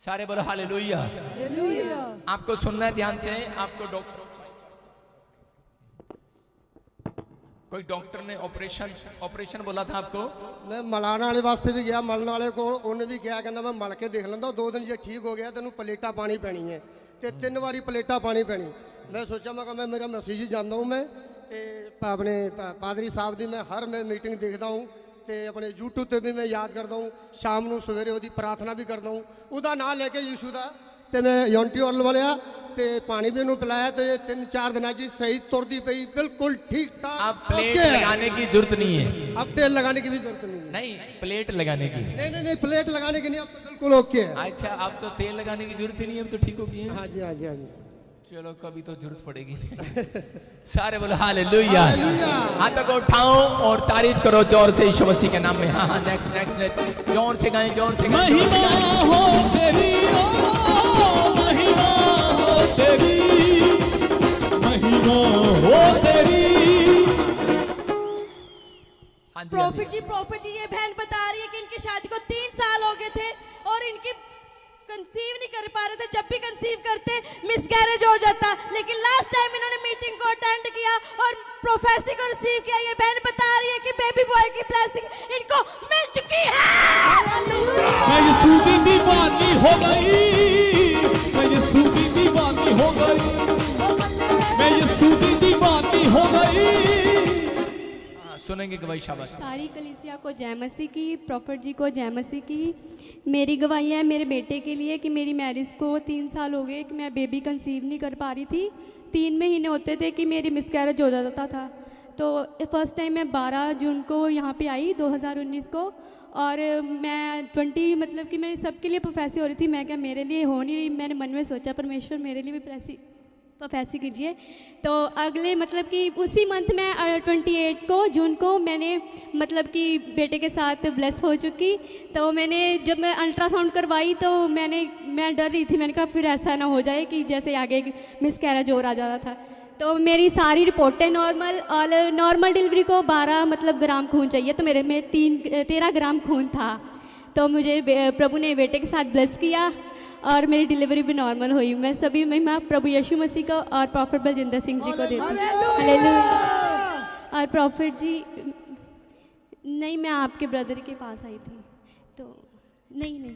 सारे बोलो हालेलुया। आपको सुनना है ध्यान से। आपको कोई डॉक्टर ने ऑपरेशन बोला था आपको। मैं मलाने वाले वास्ते भी गया, मलने वाले को उन्हें भी कहा, कहना मैं मल के देख लेंदा, 2 दिन जे ठीक हो गया तेन प्लेटा पानी पैनी है, तो 3 बारी प्लेटा पानी पैनी। मैं सोचा मैं मेरा मैसेज ही जाना हूँ, मैं अपने पादरी साहब की मैं हर मैं मीटिंग देखता हूँ, तो अपने यूट्यूब पर भी मैं याद करता हूँ, शाम को सवेरे वो प्रार्थना भी करता हूँ, उसका नाम लेके यीशु का। तो मैं यूनिटी ऑयल वाले तो पानी भी उन्होंने पिलाया, तो ये 3-4 दिन जी सही तुरती पई, बिल्कुल ठीक ठाक। अब प्लेट लगाने की जरूरत नहीं है, अब तेल लगाने की भी जरूरत नहीं है। नहीं प्लेट लगाने की नहीं प्लेट लगाने की नहीं, अब तो बिल्कुल ओके है। अच्छा अब तो तेल लगाने की जरूरत ही नहीं है, अब तो ठीक हो गई है। हाँ जी हाँ जी हाँ जी। चलो कभी तो जरूरत पड़ेगी। सारे बोलो हालेलुया। हाथों को उठाओ और तारीफ करो जोर से यीशु मसीह के नाम में। हाँ नेक्स्ट जोर से गाएं, जोर से गाएं। महिमा हो तेरी, महिमा हो तेरी, महिमा हो तेरी। प्रॉफिट जी ये बहन बता रही है कि इनकी शादी को 3 साल हो गए थे और इनकी कंसीव नहीं कर पा रहे थे। जब भी कंसीव करते मिसकैरेज हो जाता, लेकिन लास्ट टाइम इन्होंने मीटिंग को अटेंड किया और प्रोफेसी को रिसीव किया। ये बहन बता रही है कि बेबी बॉय की ब्लेसिंग इनको मिल चुकी है। मैं यीशु की दीवानी हो गई, मैं यीशु की दीवानी हो गई, मैं यीशु की दीवानी हो गई। सुनेंगे गवाही। शाबाश। सारी कलीसिया को जय मसीह की, प्रॉफिट जी को जय मसीह की। मेरी गवाही है मेरे बेटे के लिए कि मेरी मैरिज को 3 साल हो गए कि मैं बेबी कंसीव नहीं कर पा रही थी। 3 महीने होते थे कि मेरी मिसकैरेज हो जाता था। तो फर्स्ट टाइम मैं 12 जून को यहाँ पे आई 2019 को, और मैं 20 मतलब कि मैं सबके लिए प्रोफेसी हो रही थी। मैं क्या मेरे लिए हो नहीं रही, मैंने मन में सोचा परमेश्वर मेरे लिए भी प्रोफेसी कीजिए। तो अगले मतलब कि उसी मंथ में 28 को जून को मैंने मतलब कि बेटे के साथ ब्लेस हो चुकी। तो मैंने जब मैं अल्ट्रासाउंड करवाई तो मैं डर रही थी, मैंने कहा फिर ऐसा ना हो जाए कि जैसे आगे मिसकैरेज और आ जाता था। तो मेरी सारी रिपोर्टें नॉर्मल, और नॉर्मल डिलीवरी को 12 मतलब ग्राम खून चाहिए, तो मेरे में 13 ग्राम खून था। तो मुझे प्रभु ने बेटे के साथ ब्लेस किया और मेरी डिलीवरी भी नॉर्मल हुई। मैं सभी महिमा प्रभु यीशु मसीह को और प्रॉफिट बलजिंदर सिंह जी को देती हूँ। हालेलुया। और प्रॉफिट जी नहीं, मैं आपके ब्रदर के पास आई थी, तो नहीं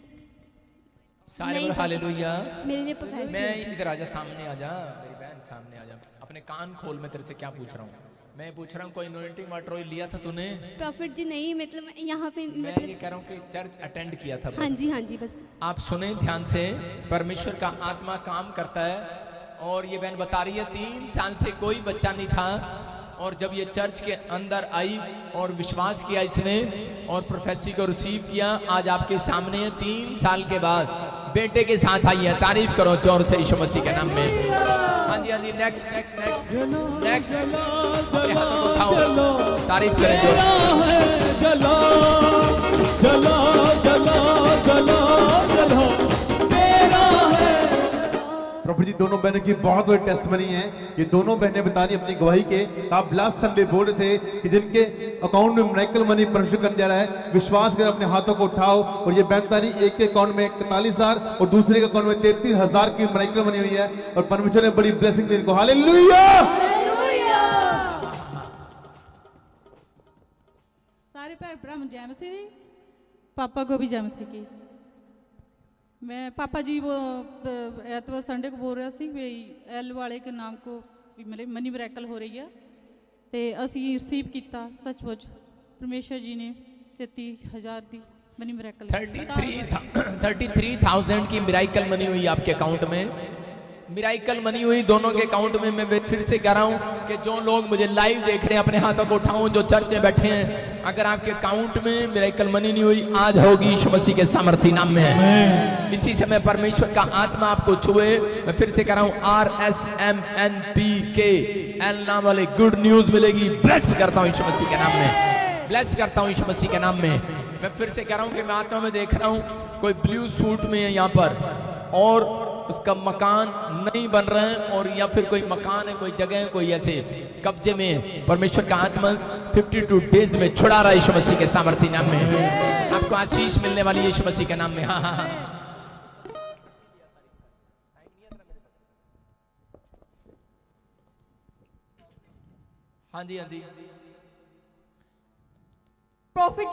सारे बोलो हालेलुया। मेरे लिए प्रोफेसी। मैं इधर आजा, सामने आजा मेरी बहन, सामने आजा। अपने कान खोल, मैं तेरे से क्या पूछ रहा हूँ। मैं पूछ रहा हूँ कोई एनोइंटिंग वाटर ऑयल लिया था तूने? प्रॉफिट जी नहीं, मतलब यहाँ पे मैं ये कह रहा हूँ कि चर्च अटेंड किया था बस। हाँ जी बस। आप सुने ध्यान से, परमेश्वर का आत्मा काम करता है। और ये बहन बता रही है 3 साल से कोई बच्चा नहीं था, और जब ये चर्च के अंदर आई और विश्वास किया इसने और प्रोफेसी को रिसीव किया, आज आपके सामने 3 साल के बाद बेटे के साथ आई है। तारीफ करो जोर से यीशु मसीह के नाम में। हाँ जी नेक्स्ट अपने हाथों को उठाओ, तारीफ करें जोर से। जला जला जला जला जला तेरा है। प्रभु जी दोनों बहनों की बहुत बड़ी टेस्टमनी है। ये दोनों बहनें बता रही अपनी गवाही के। आप लास्ट संडे बोल रहे थे कि जिनके अकाउंट में मिरेकल मनी परमेश्वर करने जा रहा है, विश्वास कर अपने हाथों को उठाओ। और ये बहन तारी एक के अकाउंट में 41,000 और दूसरे के अकाउंट में 33,000 की मिरेकल मनी हुई है, और परमेश्वर ने बड़ी ब्लेसिंग दी इनको। हालेलुया। सारे भैन भरा जय मसीह जी, पापा को भी जय मसीह की। मैं पापा जी वो एतवार संडे को बोल रहा सी भी एल वाले के नाम को भी मेरे मनी मिरेकल हो रही है, तो असी रिसीव किया। सचमुच परमेश्वर जी ने 33,000 की मनी मिरेकल 33,000 की मिरेकल मनी हुई आपके अकाउंट में। मिराइकल मनी हुई दोनों के अकाउंट में। मैं फिर से कह रहा हूं कि जो लोग मुझे लाइव देख रहे हैं अपने हाथों को उठाऊं, जो चर्च में बैठे हैं, अगर आपके अकाउंट में मिराइकल मनी नहीं हुई, आज होगी यीशु मसीह के सामर्थी नाम में। इसी समय परमेश्वर का आत्मा आपको छुए। मैं फिर से कह रहा हूं RSMNPKL नाम वाले गुड न्यूज मिलेगी। ब्लेस करता हूं यीशु मसीह के नाम में, ब्लेस करता हूं यीशु मसीह के नाम में। मैं फिर से कह रहा हूं कि मैं आत्मा में देख रहा हूं कोई ब्लू सूट में है यहाँ पर, और उसका मकान नहीं बन रहा है, और या फिर कोई मकान है, कोई जगह है, कोई ऐसे कब्जे में। परमेश्वर का आत्मा 52 डेज में छुड़ा रहा है यीशु मसीह के सामर्थी नाम में। आपको आशीष मिलने वाली यीशु मसीह के नाम में। हाँ हाँ जी, हाँ जी। प्रॉफिट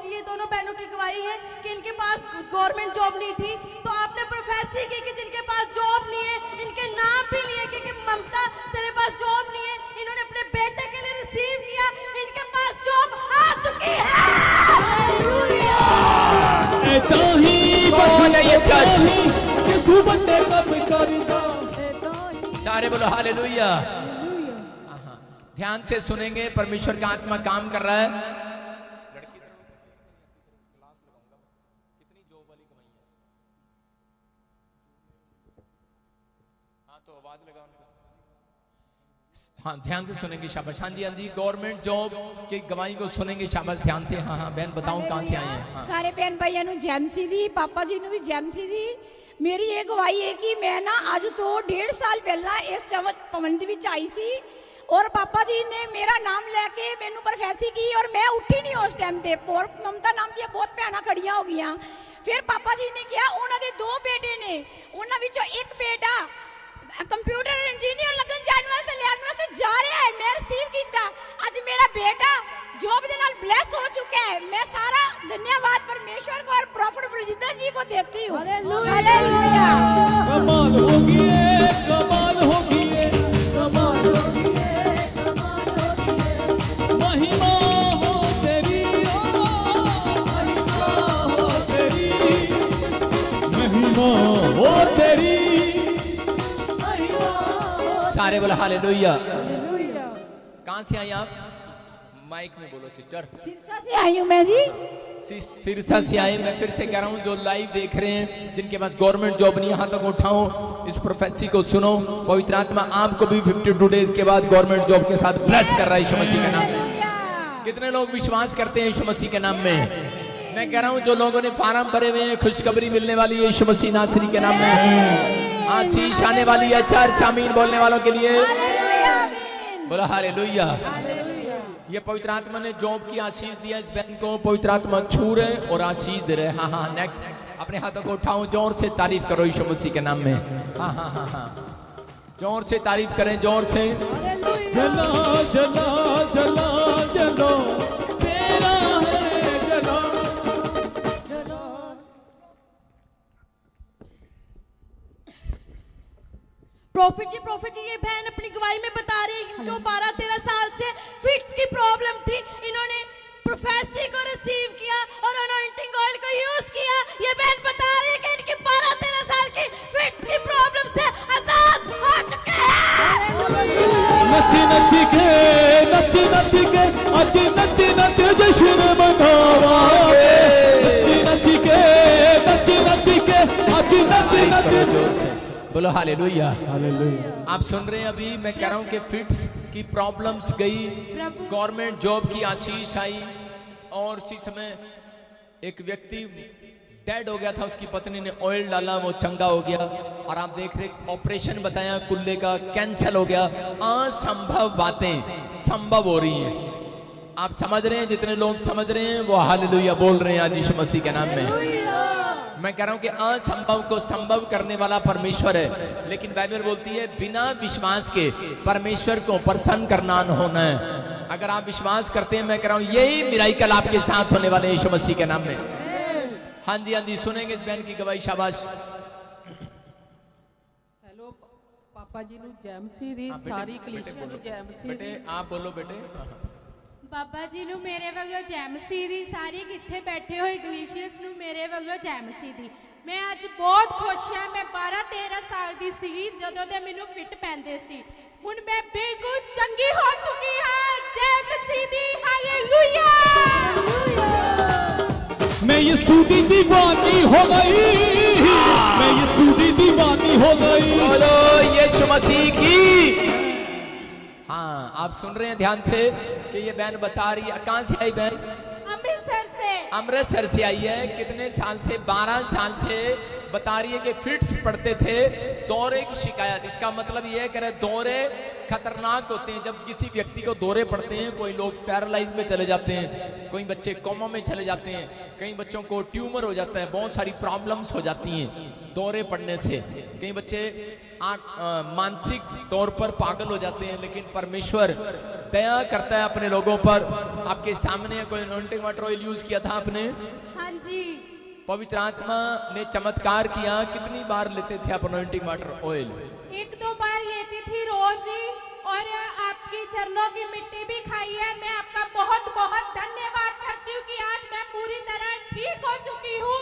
जी ये दोनों बहनों की गवाही है कि इनके पास गवर्नमेंट जॉब नहीं थी, तो आपने प्रोफेसी की कि जिनके पास जॉब नहीं है इनके नाम भी लिए कि ममता तेरे पास जॉब नहीं है, इन्होंने अपने बेटे के लिए रिसीव किया, इनके पास जॉब आ चुकी है। सारे बोलो हालेलुया। ध्यान से सुनेंगे, परमेश्वर का आत्मा काम कर रहा है। हाँ, ध्यान से सुनेंगे, शाबाश। हाँ जी, हाँ जी, गवर्नमेंट जॉब की गवाही को सुनेंगे, शाबाश, ध्यान से। हाँ हाँ बहन बताऊं कहाँ से आए हैं? हाँ। सारे बहन भाइयों ਨੂੰ ਜੈਮਸੀ ਦੀ, ਪਾਪਾ ਜੀ ਨੂੰ ਵੀ ਜੈਮਸੀ ਦੀ। ਮੇਰੀ ਇਹ ਗਵਾਹੀ ਹੈ ਕਿ ਮੈਂ ਨਾ ਅੱਜ ਤੋਂ 1.5 ਸਾਲ ਪਹਿਲਾਂ ਇਸ ਭਵਨ ਦੇ ਵਿੱਚ ਆਈ ਸੀ और पापा जी ने मेरा नाम लेके मैनू प्रोफेसी की और मैं उठी नहीं उस टाइम ते। और ममता नाम दी बहुत भैन खड़िया हो गई। फिर पापा जी ने कहा उन्होंने 2 बेटे ने, उन्होंने विचों एक बेटा कंप्यूटर इंजीनियर लगन जाने वास्ते लैन वास्ते जा रहा है, मैं रिसीव किया। आज मेरा बेटा जॉब दे नाल ब्लेस हो चुका है। मैं सारा धन्यवाद परमेश्वर को और प्रॉफिट बलजिंदर जी को देती हूँ। हालेलुया। कमाल हो गई है, कमाल हो गई है, कमाल हो गई है, महिमा हो तेरी, महिमा हो तेरी, महिमा हो तेरी। सारे बोला हालेलुया। कहाँ से आई आप? माइक में बोलो सिस्टर। सिरसा से आई हूँ मैं जी। सिरसा से आए। मैं फिर से कह रहा हूँ, जो लाइव देख रहे हैं, जिनके पास गवर्नमेंट जॉब नहीं, यहाँ तक उठाओ, इस प्रोफेसी को सुनो। पवित्र आत्मा आपको भी 52 डेज के बाद गवर्नमेंट जॉब के साथ ब्लेस कर रहा है यीशु मसीह के नाम में। कितने लोग विश्वास करते हैं यीशु मसीह के नाम में? मैं कह रहा हूँ, जो लोगों ने फार्म भरे हुए हैं, खुशखबरी मिलने वाली है यीशु मसीह नासरी के नाम में। आशीष आने वाली है चर्च आमीन बोलने वालों के लिए। बोला हालेलुया। ये पवित्र आत्मा ने जॉब की आशीष दिया इस बहन को। पवित्र आत्मा छू रहे और आशीष दे रहे। हाँ हाँ नेक्स्ट, अपने हाथों को उठाओ, जोर से तारीफ करो यीशु मसीह के नाम में। हाँ हाँ हाँ हाँ, जोर से तारीफ करें, जोर से। जला जला जला जला तेरा है जला। प्रॉफिट जी ये बहन अपनी गवाही में बता रही है, जो 12-13 साल से फिट्स की प्रॉब्लम थी, इन्होंने प्रोफेसी को रिसीव किया और अनॉइंटिंग ऑयल को यूज किया। ये बहन बता रही है कि इनकी 12-13 साल की फिट्स की प्रॉब्लम से आजाद हो चुके हैं। नची नची के, नची नची के, आज नची नची जश्न मनावांगे। नची नची के, नची नची के, आज नची नची। बोलो हालेलुया। हालेलुया। आप सुन रहे हैं, अभी मैं कह रहा हूं कि फिट्स की प्रॉब्लम्स गई, गवर्नमेंट जॉब की आशीष आई। और उसी समय एक व्यक्ति डेड हो गया था, उसकी पत्नी ने ऑयल डाला, वो चंगा हो गया। और आप देख रहे, ऑपरेशन बताया कुल्ले का, कैंसिल हो गया। असंभव बातें संभव हो रही हैं। आप समझ रहे हैं? जितने लोग समझ रहे हैं वो हालेलुया बोल रहे हैं आज यीशु मसीह के नाम में। मैं कह रहा हूं कि असंभव को संभव करने वाला परमेश्वर है। लेकिन बाइबल बोलती है, बिना विश्वास के परमेश्वर को प्रसन्न करना न होना है। अगर आप विश्वास करते हैं, मैं कह रहा हूं यही मिराकल आपके साथ होने वाले यीशु मसीह के नाम में। हाँ जी, हाँ जी, सुनेंगे इस बहन की गवाही, शाबाश। हेलो पापा जी नु जैमसी दी, सारी कलीसिया नु जैमसी दी। आप बोलो बेटे। बाबा जी नु मेरे वगों जैमसी दी, सारी किथे बैठे हुए गलीशियस नु मेरे वगों जैमसी दी। मैं आज बहुत खुश हाँ। मैं 12-13 साल दी सी जदों दे मैनू फिट पैंदे सी। हुण मैं बिल्कुल चंगी हो चुकी हाँ। जैमसी दी, हालेलुया। मैं यीशु दी दीवानी हो गई, मैं यीशु दी दीवानी हो गई। बोलो यीशु मसीह की। हाँ, आप सुन रहे हैं ध्यान से कि ये बहन बता रही है। कहाँ से आई बहन? अमृतसर से। अमृतसर से आई है। कितने साल से? 12 साल से बता रही है कि फिट्स पड़ते थे, दौरे की शिकायत। इसका मतलब ये है कि दौरे खतरनाक होते हैं। जब किसी व्यक्ति को दौरे पड़ते हैं, कोई लोग पैरालाइज में चले जाते हैं, कोई बच्चे कोमा में चले जाते हैं, कई बच्चों को ट्यूमर हो जाता है, बहुत सारी प्रॉब्लम्स हो जाती हैं दौरे पड़ने से। कई बच्चे मानसिक तौर पर पागल हो जाते हैं, लेकिन परमेश्वर दया करता है अपने लोगों पर। आपके सामने कोई अनॉइंटिंग वाटर ऑयल यूज किया था आपने? हाँ जी। पवित्र आत्मा ने चमत्कार किया। कितनी बार लेते थे आप अनॉइंटिंग वाटर ऑयल? 1-2 बार लेती थी रोज ही, और आपकी चरणों की मिट्टी भी खाई है। मैं आपका बहुत बहुत धन्यवाद करती हूँ कि आज मैं पूरी तरह ठीक हो चुकी हूँ।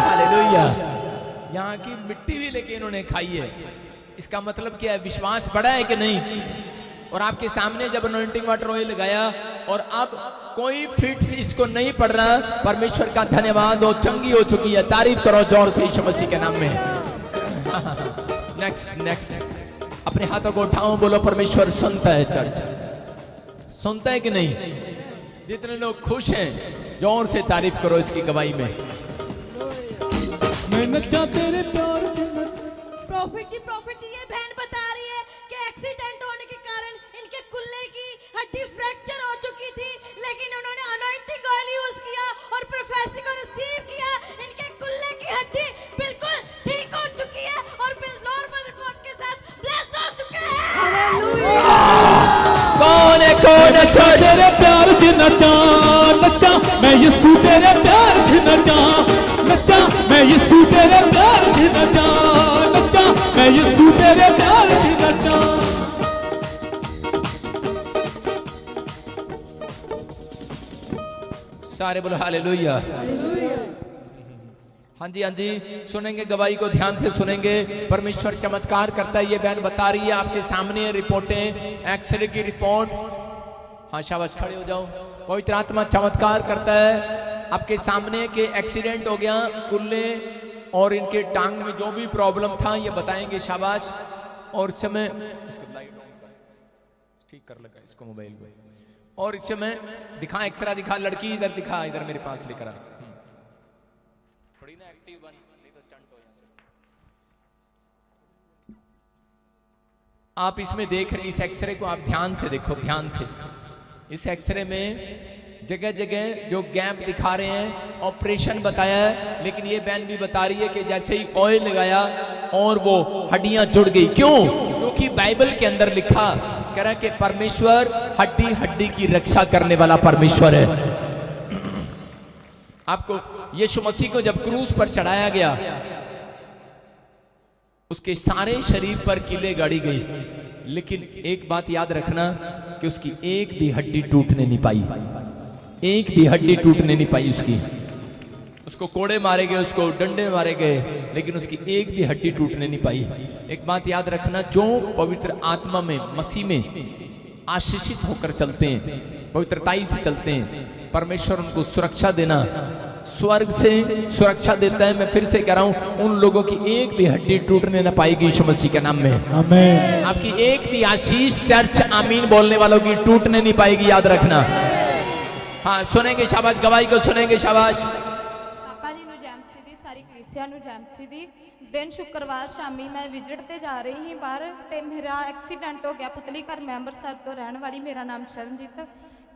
हालेलुया। यहाँ की मिट्टी भी लेके इन्होंने खाई है। इसका मतलब क्या है? विश्वास बढ़ा है कि नहीं? और आपके सामने जब अनॉइंटिंग वाटर ऑयल लगाया और अब कोई फिट्स इसको नहीं पड़ रहा, परमेश्वर का धन्यवाद हो, चंगी हो चुकी है। तारीफ करो जोर से यीशु मसीह के नाम में। नेक्स्ट अपने हाथों को उठाओ, बोलो परमेश्वर सुनता है। चर्च सुनता है कि नहीं? जितने लोग खुश हैं जोर से तारीफ करो इसकी गवाही में। मैं नचा तेरे प्यार के प्रॉफिट जी ये बहन बता रही है कि एक्सीडेंट होने के कारण इनके कुल्ले की हड्डी फ्रैक्चर हो चुकी थी, लेकिन उन्होंने अनॉइंटिंग ऑयल यूज किया और प्रोफेसी को रिसीव किया। इनके कुल्ले की हड्डी बिल्कुल ठीक हो चुकी है और नॉर्मल रिपोर्ट के साथ ब्लेस्ड हो चुके हैं। कौन है नचा तेरे प्यार से नचा नचा मैं यीशु तेरे प्यार से नचा नचा मैं यीशु तेरे प्यार से नचा नचा मैं यीशु तेरे प्यार से नचा। सारे बोलो हालेलुया। हाँ जी सुनेंगे, गवाही को ध्यान से सुनेंगे। परमेश्वर चमत्कार करता है। ये बहन बता रही है आपके सामने रिपोर्टें, एक्सरे की रिपोर्ट। हाँ शाबाश, खड़े हो जाओ। पवित्र आत्मा चमत्कार करता है आपके सामने के एक्सीडेंट हो गया, कुल्ले और इनके टांग में जो भी प्रॉब्लम था ये बताएंगे। शाबाश। और इस समय ठीक कर लगा इसको मोबाइल को। और इस समय दिखा, एक्सरा दिखा, लड़की इधर दिखा, इधर मेरे पास लेकर आ। थोड़ी ना एक्टिव बन, नहीं तो चंट हो जाए। आप इसमें देख रहे, इस एक्सरे को आप ध्यान से देखो, ध्यान से। इस एक्सरे में जगह जगह जो गैप दिखा रहे हैं, ऑपरेशन बताया है, लेकिन ये बहन भी बता रही है कि जैसे ही ऑयल लगाया और वो हड्डियां जुड़ गई। क्यों? क्योंकि बाइबल के अंदर लिखा कह रहा है कि परमेश्वर हड्डी हड्डी की रक्षा करने वाला परमेश्वर है। आपको यीशु मसीह को जब क्रूस पर चढ़ाया गया, उसके सारे शरीर पर कीले गाड़ी गई, लेकिन एक बात याद रखना कि उसकी एक भी हड्डी टूटने नहीं पाई। एक भी हड्डी टूटने नहीं पाई उसकी। उसको कोड़े मारे गए, उसको डंडे मारे गए, लेकिन उसकी एक भी हड्डी टूटने नहीं पाई। एक बात याद रखना, जो पवित्र आत्मा में, मसीह में आशीषित होकर चलते हैं, पवित्रताई से चलते हैं, परमेश्वर उनको सुरक्षा देना, स्वर्ग से सुरक्षा देता है। मैं फिर से कह रहा हूं, उन लोगों की एक भी हड्डी टूटने न पाएगी यीशु मसीह के नाम में। आमीन। आपकी एक भी आशीष चर्च आमीन बोलने वालों की टूटने नहीं पाएगी, याद रखना। हाँ सुनेंगे, शाबाश, गवाही को सुनेंगे, शाबाश। पापा जी ਨੂੰ ਜੈਮਸੀ ਦੀ ਸਾਰੀ ਕਲੀਸਿਆ ਨੂੰ ਜੈਮਸੀ ਦੀ ਦਿਨ ਸ਼ੁੱਕਰਵਾਰ ਸ਼ਾਮੀ ਮੈਂ ਵਿਜ਼ਿਟ ਤੇ ਜਾ ਰਹੀ ਸੀ ਬਾਹਰ, ਤੇ ਮੇਰਾ ਐਕਸੀਡੈਂਟ ਹੋ ਗਿਆ। ਪੁਤਲੀ ਘਰ ਮੈਂ ਅੰਮ੍ਰਿਤਸਰ ਤੋਂ ਰਹਿਣ ਵਾਲੀ, ਮੇਰਾ ਨਾਮ ਸ਼ਰਨਜੀਤ।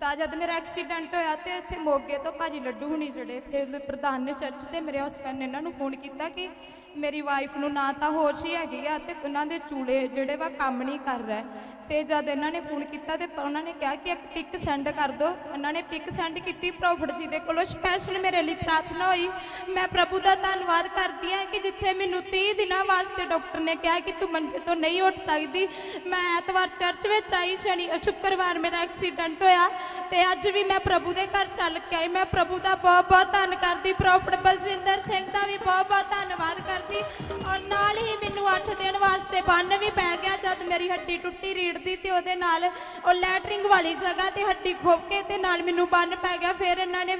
ਤਾਂ ਜਦ ਮੇਰਾ ਐਕਸੀਡੈਂਟ ਹੋਇਆ ਤੇ ਇੱਥੇ ਮੋਗੇ ਤੋਂ ਭਾਜੀ ਲੱਡੂ ਹੁਣੀ ਜਿਹੜੇ ਇੱਥੇ ਪ੍ਰਧਾਨ ਨੇ ਚਰਚ ਤੇ, ਮੇਰੇ ਹਸਬੈਂਡ ਨੇ ਇਹਨਾਂ ਨੂੰ ਫੋਨ ਕੀਤਾ ਕਿ ਮੇਰੀ ਵਾਈਫ ਨੂੰ ਨਾ ਤਾਂ ਹੋਸ਼ ਹੀ ਹੈਗੀ ਆ ਤੇ ਉਹਨਾਂ ਦੇ ਚੂਲੇ ਜਿਹੜੇ ਵਾ ਕੰਮ ਨਹੀਂ ਕਰ ਰਿਹਾ। ਤੇ ਜਦ ਇਹਨਾਂ ਨੇ ਫੋਨ ਕੀਤਾ ਤੇ ਉਹਨਾਂ ਨੇ ਕਿਹਾ ਕਿ ਇੱਕ ਪਿਕ ਸੈਂਡ ਕਰ ਦਿਓ। ਉਹਨਾਂ ਨੇ ਪਿਕ ਸੈਂਡ ਕੀਤੀ। ਪ੍ਰੋਫਿਟ ਜੀ ਦੇ ਕੋਲੋਂ ਸਪੈਸ਼ਲ ਮੇਰੇ ਲਈ ਪ੍ਰਾਰਥਨਾ ਹੋਈ। ਮੈਂ ਪ੍ਰਭੂ ਦਾ ਧੰਨਵਾਦ ਕਰਦੀ ਹਾਂ ਕਿ ਜਿੱਥੇ ਮੈਨੂੰ 30 ਦਿਨਾਂ ਵਾਸਤੇ ਡਾਕਟਰ ਨੇ ਕਿਹਾ ਕਿ ਤੂੰ ਮੰਜੇ ਤੋਂ ਨਹੀਂ ਉੱਠ ਸਕਦੀ, ਮੈਂ ਐਤਵਾਰ ਚਰਚ ਵਿੱਚ ਆਈ, ਸ਼ੁੱਕਰਵਾਰ ਮੇਰਾ ਐਕਸੀਡੈਂਟ ਹੋਇਆ ਤੇ ਅੱਜ ਵੀ ਮੈਂ ਪ੍ਰਭੂ ਦੇ ਘਰ ਚੱਲ ਕੇ ਆਈ। ਮੈਂ ਪ੍ਰਭੂ ਦਾ ਬਹੁਤ ਬਹੁਤ ਧੰਨ ਕਰਦੀ। ਪ੍ਰੋਫਿਟ ਬਲਜਿੰਦਰ ਸਿੰਘ ਦਾ ਵੀ ਬਹੁਤ ਬਹੁਤ ਧੰਨਵਾਦ ਕਰਦੀ। ਔਰ ਨਾਲ ਹੀ ਮੈਨੂੰ 8 ਦਿਨ ਵਾਸਤੇ ਬੰਨ ਵੀ ਪੈ ਗਿਆ। ਜਦ ਮੇਰੀ ਹੱਡੀ ਟੁੱਟੀ ਰੀੜ ਦੀ ਤੇ ਉਹਦੇ ਨਾਲ ਉਹ ਲੈਟਰਿੰਗ ਵਾਲੀ ਜਗ੍ਹਾ ਤੇ ਹੱਡੀ ਖੋਪ ਕੇ ਤੇ ਨਾਲ ਮੈਨੂੰ ਬੰਨ ਪੈ ਗਿਆ। ਫਿਰ ਇਹਨਾਂ ਨੇ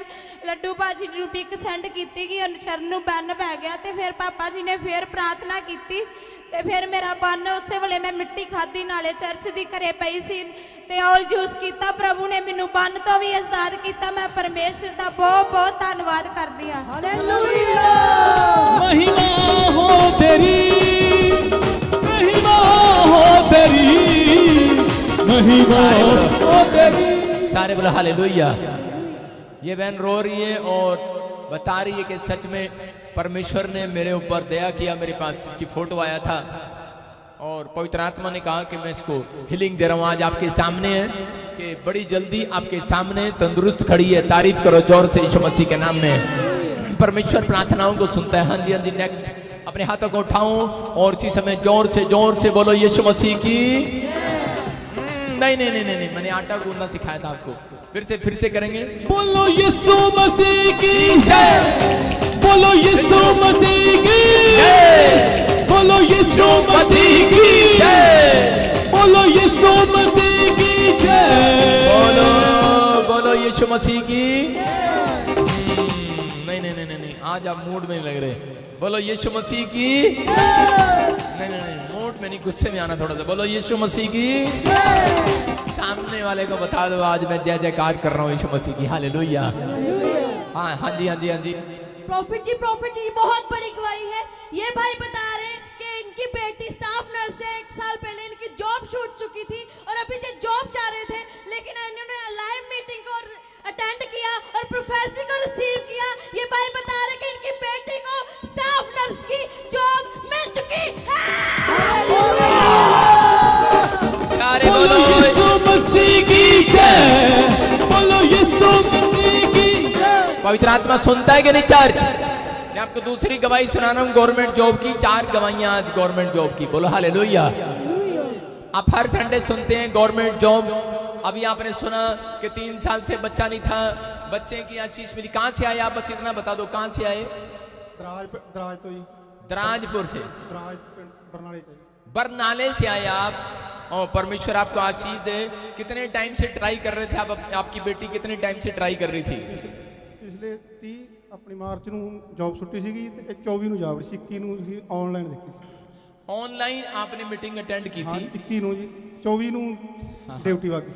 ਲੱਡੂ ਭਾਜੀ ਨੂੰ ਪਿਕ ਸੈਂਡ ਕੀਤੀ ਕਿ ਅਨਸ਼ਰਨ ਨੂੰ ਬੰਨ ਪੈ ਗਿਆ ਤੇ ਫਿਰ ਪਾਪਾ ਜੀ ਨੇ ਫਿਰ ਪ੍ਰਾਰਥਨਾ ਕੀਤੀ ਤੇ ਫਿਰ ਮੇਰਾ ਬੰਨ ਉਸੇ ਵੇਲੇ ਮੈਂ ਮਿੱਟੀ ਖਾਧੀ, ਨਾਲੇ ਚਰਚ ਦੀ ਘਰੇ ਪਈ ਸੀ ਤੇ ਔਲ ਜੂਸ ਕੀਤਾ। ਪ੍ਰਭੂ ਨੇ ਮੈਨੂੰ ਬੰਨ ਤੋਂ ਵੀ ਆਜ਼ਾਦ ਕੀਤਾ। ਮੈਂ ਪਰਮੇਸ਼ਰ ਦਾ ਬਹੁਤ ਬਹੁਤ ਧੰਨਵਾਦ ਕਰਦੀ ਹਾਂ। ਹਾਲੇਲੂਇਆ। महिमा ओ तेरी। सारे बोलो हालेलुया। ये बहन रो रही है और बता रही है कि सच में परमेश्वर ने मेरे ऊपर दया किया। मेरे पास इसकी फोटो आया था और पवित्र आत्मा ने कहा कि मैं इसको हीलिंग दे रहा हूं। आज आपके सामने है कि बड़ी जल्दी आपके सामने तंदुरुस्त खड़ी है। तारीफ करो जोर से यीशु मसीह के नाम में। परमेश्वर प्रार्थनाओं को सुनता है। हाँ जी, हाँ जी। नेक्स्ट अपने हाथों को उठाऊं और इसी समय जोर से बोलो यीशु मसीह की। नहीं नहीं नहीं नहीं, मैंने आटा गूंदना सिखाया था आपको। फिर से करेंगे। बोलो यीशु मसीह की जय, बोलो यीशु मसीह की जय, बोलो यीशु मसीह की जय, बोलो यीशु मसीह की जय, बोलो यीशु मसीह की। नहीं नहीं नहीं नहीं, आज आप मूड में नहीं लग रहे। बोलो यीशु मसीह की। नहीं नहीं नहीं, मूड में नहीं, गुस्से में आना थोड़ा सा। बोलो यीशु मसीह की। सामने वाले को बता दो आज मैं जय जयकार कर रहा हूँ यीशु मसीह की। हालेलुया। हाँ हाँ जी, हाँ जी, हाँ जी। प्रॉफिट जी बहुत बड़ी गवाही है। ये भाई बता रहे हैं कि इनकी बेटी स्टाफ नर्स से 1 साल पहले इनकी जॉब छूट चुकी थी और अभी जो जॉब चाह रहे थे, लेकिन इन्होंने लाइव मीटिंग को अटेंड किया और प्रोफेसर को रिसीव किया। ये भाई बता रहे कि इनकी बेटी को स्टाफ नर्स की जॉब मिल चुकी है। सारे बोलो यीशु मसीह की जय, बोलो यीशु मसीह की जय। पवित्र आत्मा सुनता है कि नहीं चर्च? मैं आपको दूसरी गवाही सुना रहा हूँ गवर्नमेंट जॉब की। 4 गवाहियां आज गवर्नमेंट जॉब की। बोलो हालेलुया। आप हर संडे सुनते हैं गवर्नमेंट जॉब। अभी आपने सुना कि 3 साल से बच्चा नहीं था, बच्चे की आशीष मिली। कहाँ से आए आप? बस इतना बता दो, कहाँ से आए? दराजपुर से, बरनाले से आए आप। और परमेश्वर आपको आशीष दे। कितने टाइम से ट्राई कर रहे थे आप? आपकी बेटी कितने टाइम से ट्राई कर रही थी? पिछले 30 अपनी मार्च ਨੂੰ जॉब छुट्टी ਸੀਗੀ ਤੇ 24 ਨੂੰ ਜਾ ਰਹੀ ਸੀ, 21 ਨੂੰ ਅਸੀਂ ਆਨਲਾਈਨ ਦੇਖੀ ਸੀ। ऑनलाइन आपने मीटिंग अटेंड की थी? 21 ਨੂੰ ਜੀ, 24 ਨੂੰ ड्यूटी वापस।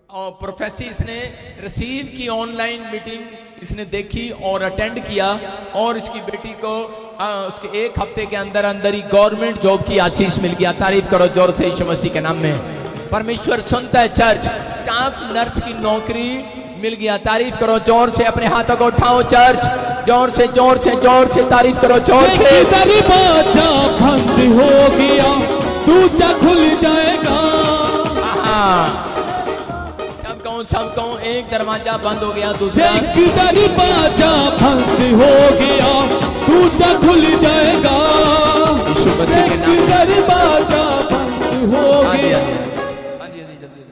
और प्रोफेसर इसने रिसीव की ऑनलाइन मीटिंग इसने देखी और अटेंड किया और इसकी बेटी को उसके 1 हफ्ते के अंदर अंदर ही गवर्नमेंट जॉब की आशीष मिल गया। तारीफ करो जोर से यीशु मसीह के नाम में। परमेश्वर सुनता है चर्च। स्टाफ नर्स की नौकरी मिल गया। तारीफ करो जोर से। अपने हाथों को उठाओ चर्च, जोर से जोर से जोर से तारीफ करो जोर से। दरवाजा बंद हो गया, दूजा खुल जाएगा। सब कहूं एक दरवाजा बंद हो गया, दूसरा। एक दरवाजा बंद हो गया, दूजा खुल जाएगा। यीशु मसीह के नाम में दरवाजा बंद हो गया।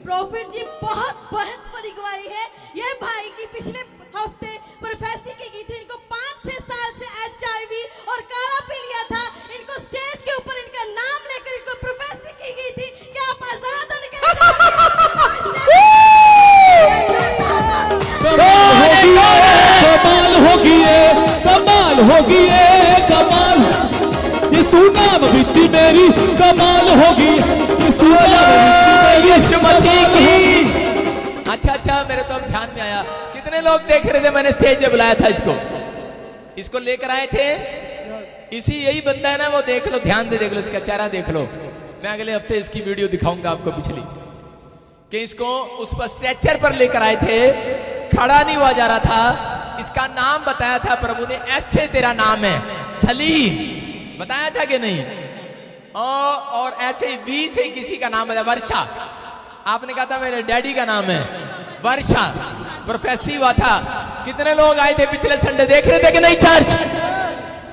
प्रॉफिट जी बहुत बड़ी गवाही है। ये भाई की पिछले हफ्ते प्रोफेसर की थी। इनको 5-6 साल से HIV और काला पीलिया था। इनको स्टेज के ऊपर इनका नाम लेकर इनको प्रोफेसर की गई थी कि आप आजाद होने के कमाल होगी है, कमाल होगी है, कमाल। ये सुनाम बिच मेरी कमाल होगी। यीशु मसीह की। अच्छा, मेरे तो ध्यान में आया। कितने लोग देख रहे थे? मैंने स्टेज पे बुलाया था इसको लेकर आए थे। इसी यही बंदा है ना, वो देख लो, ध्यान से देख लो, इसका चेहरा देख लो। मैं अगले हफ्ते इसकी वीडियो दिखाऊंगा आपको पिछली, कि इसको उस पर स्ट्रेचर पर लेकर आए थे, खड़ा नहीं हुआ जा रहा था। इसका नाम बताया था प्रभु ने, ऐसे तेरा नाम है सलीम, बताया था कि नहीं? और ऐसे ही वी से किसी का नाम है वर्षा। आपने कहा था मेरे डैडी का नाम है वर्षा। प्रोफेसर हुआ था। कितने लोग आए थे पिछले संडे? देख रहे थे कि नहीं चर्च?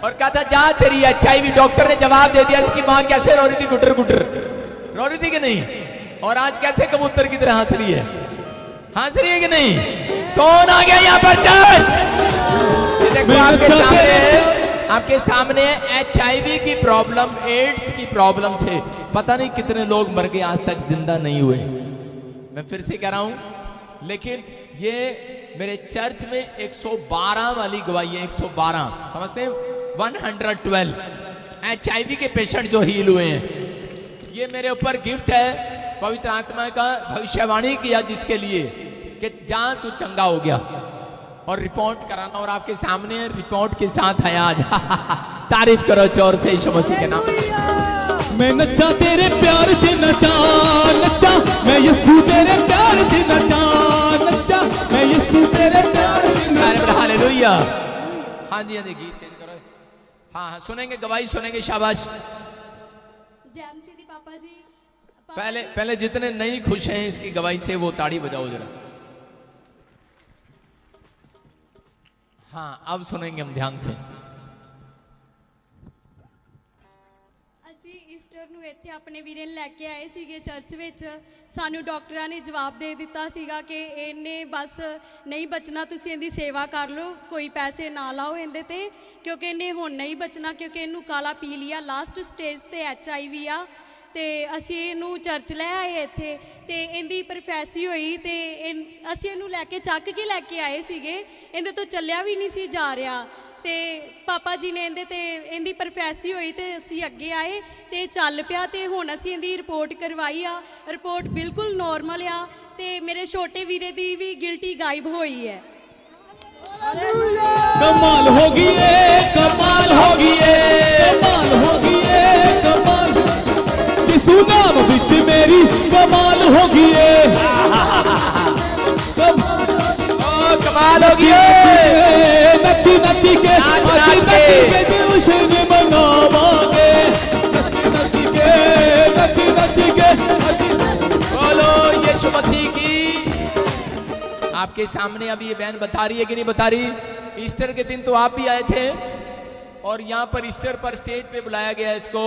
और कहा था जा तेरी HIV। डॉक्टर ने जवाब दे दिया। इसकी माँ कैसे रो रही थी, गुटर गुटर रो रही थी कि नहीं? और आज कैसे कबूतर की तरह हंस रही है? हंस रही है कि नहीं? कौन आ गया यहाँ पर चर्च? देखो आपके सामने HIV की प्रॉब्लम, एड्स की प्रॉब्लम से पता नहीं कितने लोग मर गए, आज तक जिंदा नहीं हुए। मैं फिर से कह रहा हूं, लेकिन ये मेरे चर्च में 112 वाली गवाही है। 112 समझते हैं? 112 HIV के पेशेंट जो हील हुए हैं। ये मेरे ऊपर गिफ्ट है। पवित्र आत्मा का भविष्यवाणी किया जिसके लिए कि जा तू चंगा हो गया और रिपोर्ट कराना। और आपके सामने रिपोर्ट के साथ है आज। तारीफ करो जोर से यीशु मसीह के नाम। मैं नचा तेरे प्यार च नचा नचा मैं यीशु तेरे प्यार च नचा नचा मैं यीशु तेरे प्यार च नचा। हालेलुया। हाँ जी गीत चेंज करो। हाँ सुनेंगे, गवाही सुनेंगे, शाबाश। जैमसी दी पापा जी। पहले जितने नहीं खुश हैं इसकी गवाही से वो ताड़ी बजाओ जरा। हाँ अब सुनेंगे हम ध्यान से। ਅਸੀਂ ਈਸਟਰ ਨੂੰ ਇੱਥੇ ਆਪਣੇ ਵੀਰੇ ਨੂੰ ਲੈ ਕੇ ਆਏ ਸੀਗੇ ਚਰਚ ਵਿੱਚ। ਸਾਨੂੰ ਡਾਕਟਰਾਂ ਨੇ ਜਵਾਬ ਦੇ ਦਿੱਤਾ ਸੀਗਾ ਕਿ ਇਹਨੇ ਬਸ ਨਹੀਂ ਬਚਣਾ, ਤੁਸੀਂ ਇਹਦੀ ਸੇਵਾ ਕਰ ਲਓ, ਕੋਈ ਪੈਸੇ ਨਾ ਲਾਓ ਇਹਦੇ ਤੇ, ਕਿਉਂਕਿ ਇਹਨੇ ਹੁਣ ਨਹੀਂ ਬਚਣਾ, ਕਿਉਂਕਿ ਇਹਨੂੰ ਕਾਲਾ ਪੀਲੀਆ ਲਾਸਟ ਸਟੇਜ ਤੇ HIV ਆ। ਤੇ ਅਸੀਂ ਇਹਨੂੰ ਚਰਚ ਲੈ ਆਏ ਇੱਥੇ ਤੇ ਇਹਦੀ ਪ੍ਰੋਫੈਸੀ ਹੋਈ ਤੇ ਅਸੀਂ ਇਹਨੂੰ ਲੈ ਕੇ ਚੱਕ ਕੇ ਲੈ ਕੇ ਆਏ ਸੀਗੇ। ਇਹਦੇ ਤੋਂ ਚੱਲਿਆ ਵੀ ਨਹੀਂ ਸੀ ਜਾ ਰਿਹਾ ਤੇ ਪਾਪਾ ਜੀ ਨੇ ਇਹਦੇ ਤੇ ਇਹਦੀ ਪ੍ਰੋਫੈਸੀ ਹੋਈ ਤੇ ਅਸੀਂ ਅੱਗੇ ਆਏ ਤੇ ਚੱਲ ਪਿਆ ਤੇ ਹੁਣ ਅਸੀਂ ਇਹਦੀ ਰਿਪੋਰਟ ਕਰਵਾਈ ਆ। ਰਿਪੋਰਟ ਬਿਲਕੁਲ ਨੋਰਮਲ ਆ ਤੇ ਮੇਰੇ ਛੋਟੇ ਵੀਰੇ ਦੀ ਵੀ ਗਿਲਟੀ ਗਾਇਬ ਹੋਈ ਹੈ। कमाल हो गई है, कमाल हो गई है, कमाल हो गई है, कमाल यीशु नाम विच मेरी कमाल हो गई है। कमाल हो गई है। नची नची के नची के जश्न मनावांगे, नची नची के बोलो यीशु मसीह की। आपके सामने अभी ये बहन बता रही है कि नहीं बता रही? ईस्टर के दिन तो आप भी आए थे और यहाँ पर ईस्टर पर स्टेज पे बुलाया गया इसको।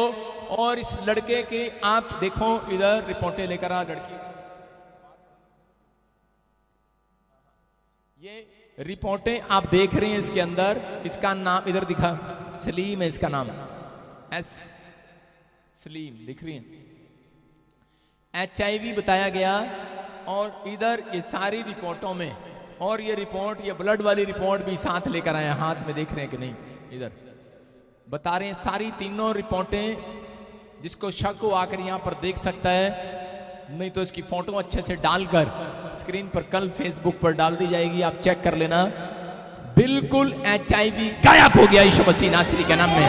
और इस लड़के की आप देखो इधर रिपोर्टें लेकर आ लड़की, ये रिपोर्टें आप देख रहे हैं इसके अंदर। इसका नाम इधर दिखा, सलीम है इसका नाम, एस सलीम दिख रही है। HIV बताया गया और इधर ये सारी रिपोर्टों में, और ये रिपोर्ट, ये ब्लड वाली रिपोर्ट भी साथ लेकर आए, हाथ में देख रहे हैं कि नहीं, इधर बता रहे हैं सारी तीनों रिपोर्टें। जिसको शक हो आकर यहाँ पर देख सकता है, नहीं तो इसकी फोटो अच्छे से डालकर स्क्रीन पर कल फेसबुक पर डाल दी जाएगी, आप चेक कर लेना। बिल्कुल HIV गायब हो गया यीशु मसीह नासरी के नाम में।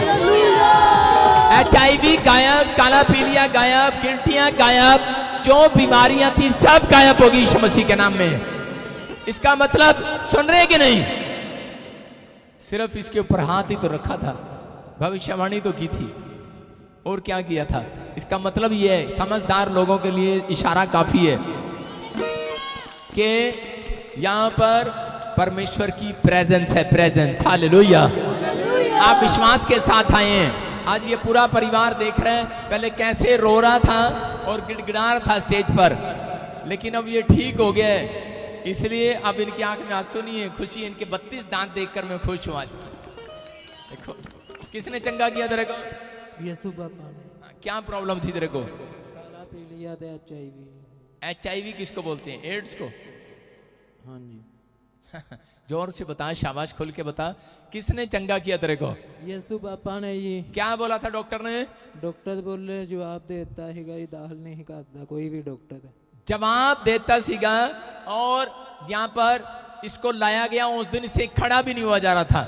HIV गायब, काला पीलिया गायब, गिल्टियां गायब, जो बीमारियां थी सब गायब होगी यीशु मसीह के नाम में। इसका मतलब सुन रहे कि नहीं? सिर्फ इसके ऊपर हाथ ही तो रखा था, भविष्यवाणी तो की थी, और क्या किया था? इसका मतलब ये है, समझदार लोगों के लिए इशारा काफी है कि यहां पर परमेश्वर की प्रेजेंस है, प्रेजेंस। हालेलुया। आप विश्वास के साथ आए हैं। आज ये पूरा परिवार देख रहे हैं, पहले कैसे रो रहा था और गिड़गिड़ा रहा था स्टेज पर, लेकिन अब ये ठीक हो गया है, इसलिए अब इनकी आंख में आंसू नहीं है, खुशी है। इनके 32 दांत देखकर मैं खुश हूँ आज। देखो किसने चंगा किया तेरे को? यीशु बाबा। क्या प्रॉब्लम थी तेरे को? काला पीलिया ते HIV। HIV किसको बोलते हैं? एड्स को? हाँ जी। जोर से बता, शाबाश, खुल के बता, किसने चंगा किया तेरे को? यीशु बाबा ने जी। क्या बोला था डॉक्टर ने? डॉक्टर बोले जवाब देता है दाखिल नहीं करता कोई भी डॉक्टर जवाब देता सीगा। और यहाँ पर इसको लाया गया, उस दिन इसे खड़ा भी नहीं हुआ जा रहा था,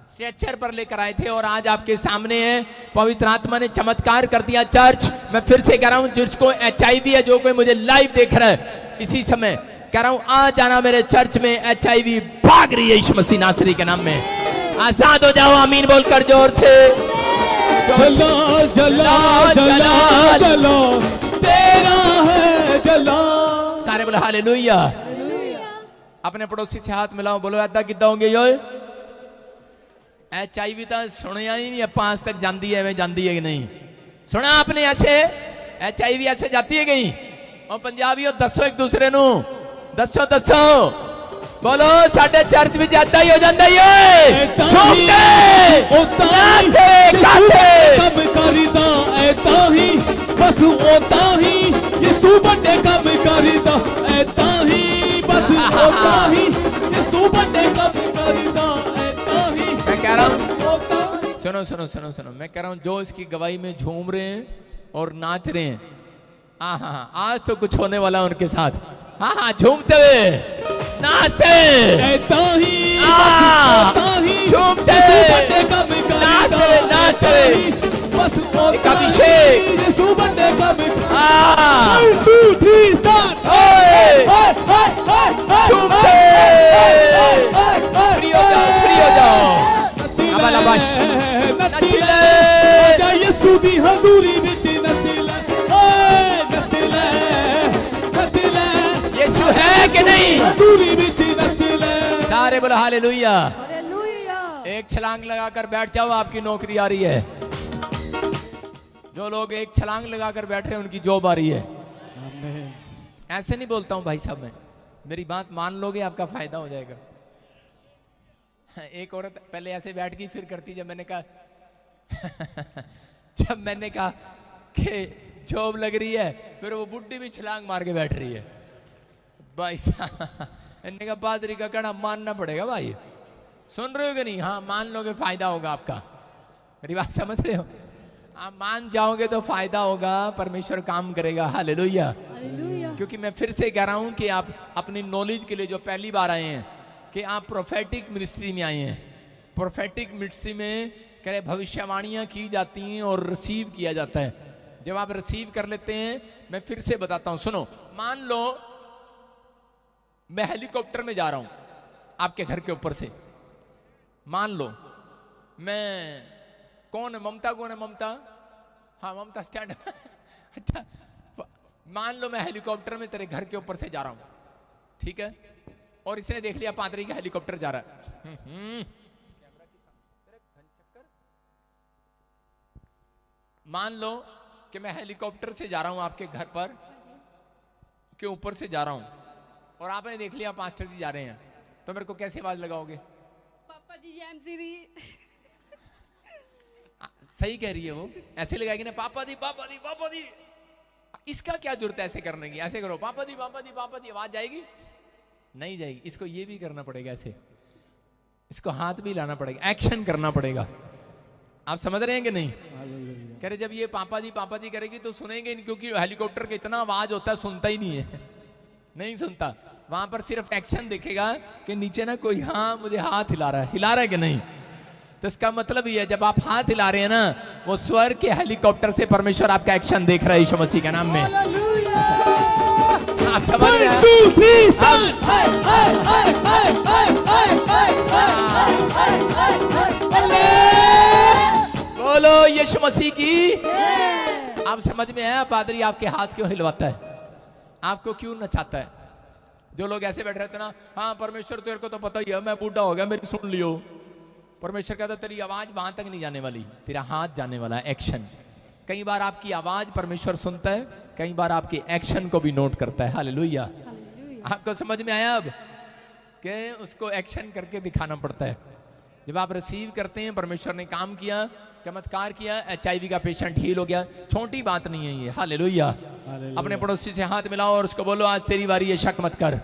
स्ट्रेचर पर लेकर आए थे, और आज आपके सामने है। पवित्र आत्मा ने चमत्कार कर दिया। चर्च, मैं फिर से कह रहा हूं, जिसको HIV है, जो कोई मुझे लाइव देख रहा है इसी समय, कह रहा हूं आ जाना मेरे चर्च में। HIV भाग रही है यीशु मसीह नासरी के नाम में। आजाद हो जाओ, आमीन बोलकर जोर से। जला जला जला जला तेरा है जला। सारे बोले हालेलुया। अपने पड़ोसी से हाथ मिलाओ, बोलो ऐदा किदा होंगे यो? HIV तो सुनिया ही नहीं, पांच तक जाती है, मैं जाती है कि नहीं? सुना आपने ऐसे? HIV ऐसे जाती है कहीं? और पंजाबियों दसो एक दूसरे नु, दसो दसो, बोलो साडे चर्च में जाता ही हो जाता ही है। कम करीदा ऐता ही, बस ओता ही, यीशु बड़े कम करीदा ऐता ही, बस ओता ही, यीशु बड़े कम करीदा ऐता ही। मैं कह रहा हूँ, सुनो सुनो सुनो सुनो, मैं कह रहा हूँ जो इसकी गवाही में झूम रहे हैं और नाच रहे हैं, हाँ हाँ हाँ, आज तो कुछ होने वाला है उनके साथ। हाँ हाँ, झूमते हुए, नाचते, झूमते, नाचते, नाचते। एक अभी अभिषेक। यीशु बनेगा भिखारी। हाँ। 1 2 3 स्टार्ट। फ्री हो जाओ, फ्री हो जाओ। अबलाबाश नचिले यीशु दी हजूरी विच नचिले, नचिले नचिले। यीशु है कि नहीं? हजूरी विच नचिले। सारे बोलो हालेलुया। एक छलांग लगाकर बैठ जाओ, आपकी नौकरी आ रही है। जो लोग एक छलांग लगाकर बैठ रहे हैं उनकी जॉब आ रही है। ऐसे नहीं बोलता हूं भाई साहब, मैं मेरी बात मान लोगे आपका फायदा हो जाएगा। एक औरत पहले ऐसे बैठ गई, फिर करती। जब मैंने कहा कि जॉब लग रही है, फिर वो बुड्ढी भी छलांग मार के बैठ रही है। भाई साहब इन्होंने कहा पादरी का कहना मानना पड़ेगा भाई। सुन रहे हो कि नहीं? हाँ मान लोगे फायदा होगा आपका। मेरी बात समझ रहे हो? आप मान जाओगे तो फायदा होगा, परमेश्वर काम करेगा। हालेलुया। क्योंकि मैं फिर से कह रहा हूं कि आप अपनी नॉलेज के लिए जो पहली बार आए हैं कि आप प्रोफेटिक मिनिस्ट्री में आए हैं। प्रोफेटिक मिनिस्ट्री में कह रहे भविष्यवाणियां की जाती हैं और रिसीव किया जाता है। जब आप रिसीव कर लेते हैं, मैं फिर से बताता हूं, सुनो। मान लो मैं हेलीकॉप्टर में जा रहा हूं आपके घर के ऊपर से। मान लो मैं, कौन है ममता? कौन है ममता? हाँ ममता स्टैंड। अच्छा, मान लो मैं हेलीकॉप्टर में तेरे घर के ऊपर से जा रहा हूं, ठीक है? और इसने देख लिया पादरी का हेलीकॉप्टर जा रहा है। मान लो कि मैं हेलीकॉप्टर से जा रहा हूं आपके घर पर के ऊपर से जा रहा हूं, और आपने देख लिया पास्टर जी जा रहे हैं, तो मेरे को कैसे आवाज लगाओगे? पापा जी जेएमसीडी। सही कह रही है वो, ऐसे लगाएगी ना, पापा दी पापा दी पापा दी। इसका क्या जरूरत है ऐसे करने की? ऐसे करो, पापा दी पापा दी पापा दी। आवाज जाएगी? नहीं जाएगी। इसको ये भी करना पड़ेगा, ऐसे इसको हाथ भी लाना पड़ेगा, एक्शन करना पड़ेगा। आप समझ रहे हैं कि नहीं? कह रहे जब ये पापा जी करेगी तो सुनेंगे नहीं, क्योंकि हेलीकॉप्टर का इतना आवाज होता है, सुनता ही नहीं है, नहीं सुनता। वहां पर सिर्फ एक्शन देखेगा कि नीचे ना कोई, हाँ मुझे हाथ हिला रहा है कि नहीं? तो इसका मतलब ये है, जब आप हाथ हिला रहे हैं ना, वो स्वर्ग के हेलीकॉप्टर से परमेश्वर आपका एक्शन देख रहा है यीशु मसीह के नाम में। आप समझ रहे हैं? बोलो यीशु मसीह की। आप समझ में आया पादरी आपके हाथ क्यों हिलवाता है, आपको क्यों नचाता है? जो लोग ऐसे बैठ रहे थे ना, हाँ परमेश्वर तेरे को तो पता ही है, मैं बूढ़ा हो गया, मेरी सुन लियो। परमेश्वर कहता तेरी आवाज वहां तक नहीं जाने वाली, तेरा हाथ जाने वाला है, एक्शन। कई बार आपकी आवाज परमेश्वर सुनता है, कई बार आपके एक्शन को भी नोट करता है। हालेलुया। आपको समझ में आया अब कि उसको एक्शन करके दिखाना पड़ता है। जब आप रिसीव करते हैं, परमेश्वर ने काम किया, चमत्कार किया, HIV का पेशेंट हील हो गया, छोटी बात नहीं है ये। हालेलुया। अपने पड़ोसी से हाथ मिलाओ और उसको बोलो आज तेरी बारी है, शक मत कर।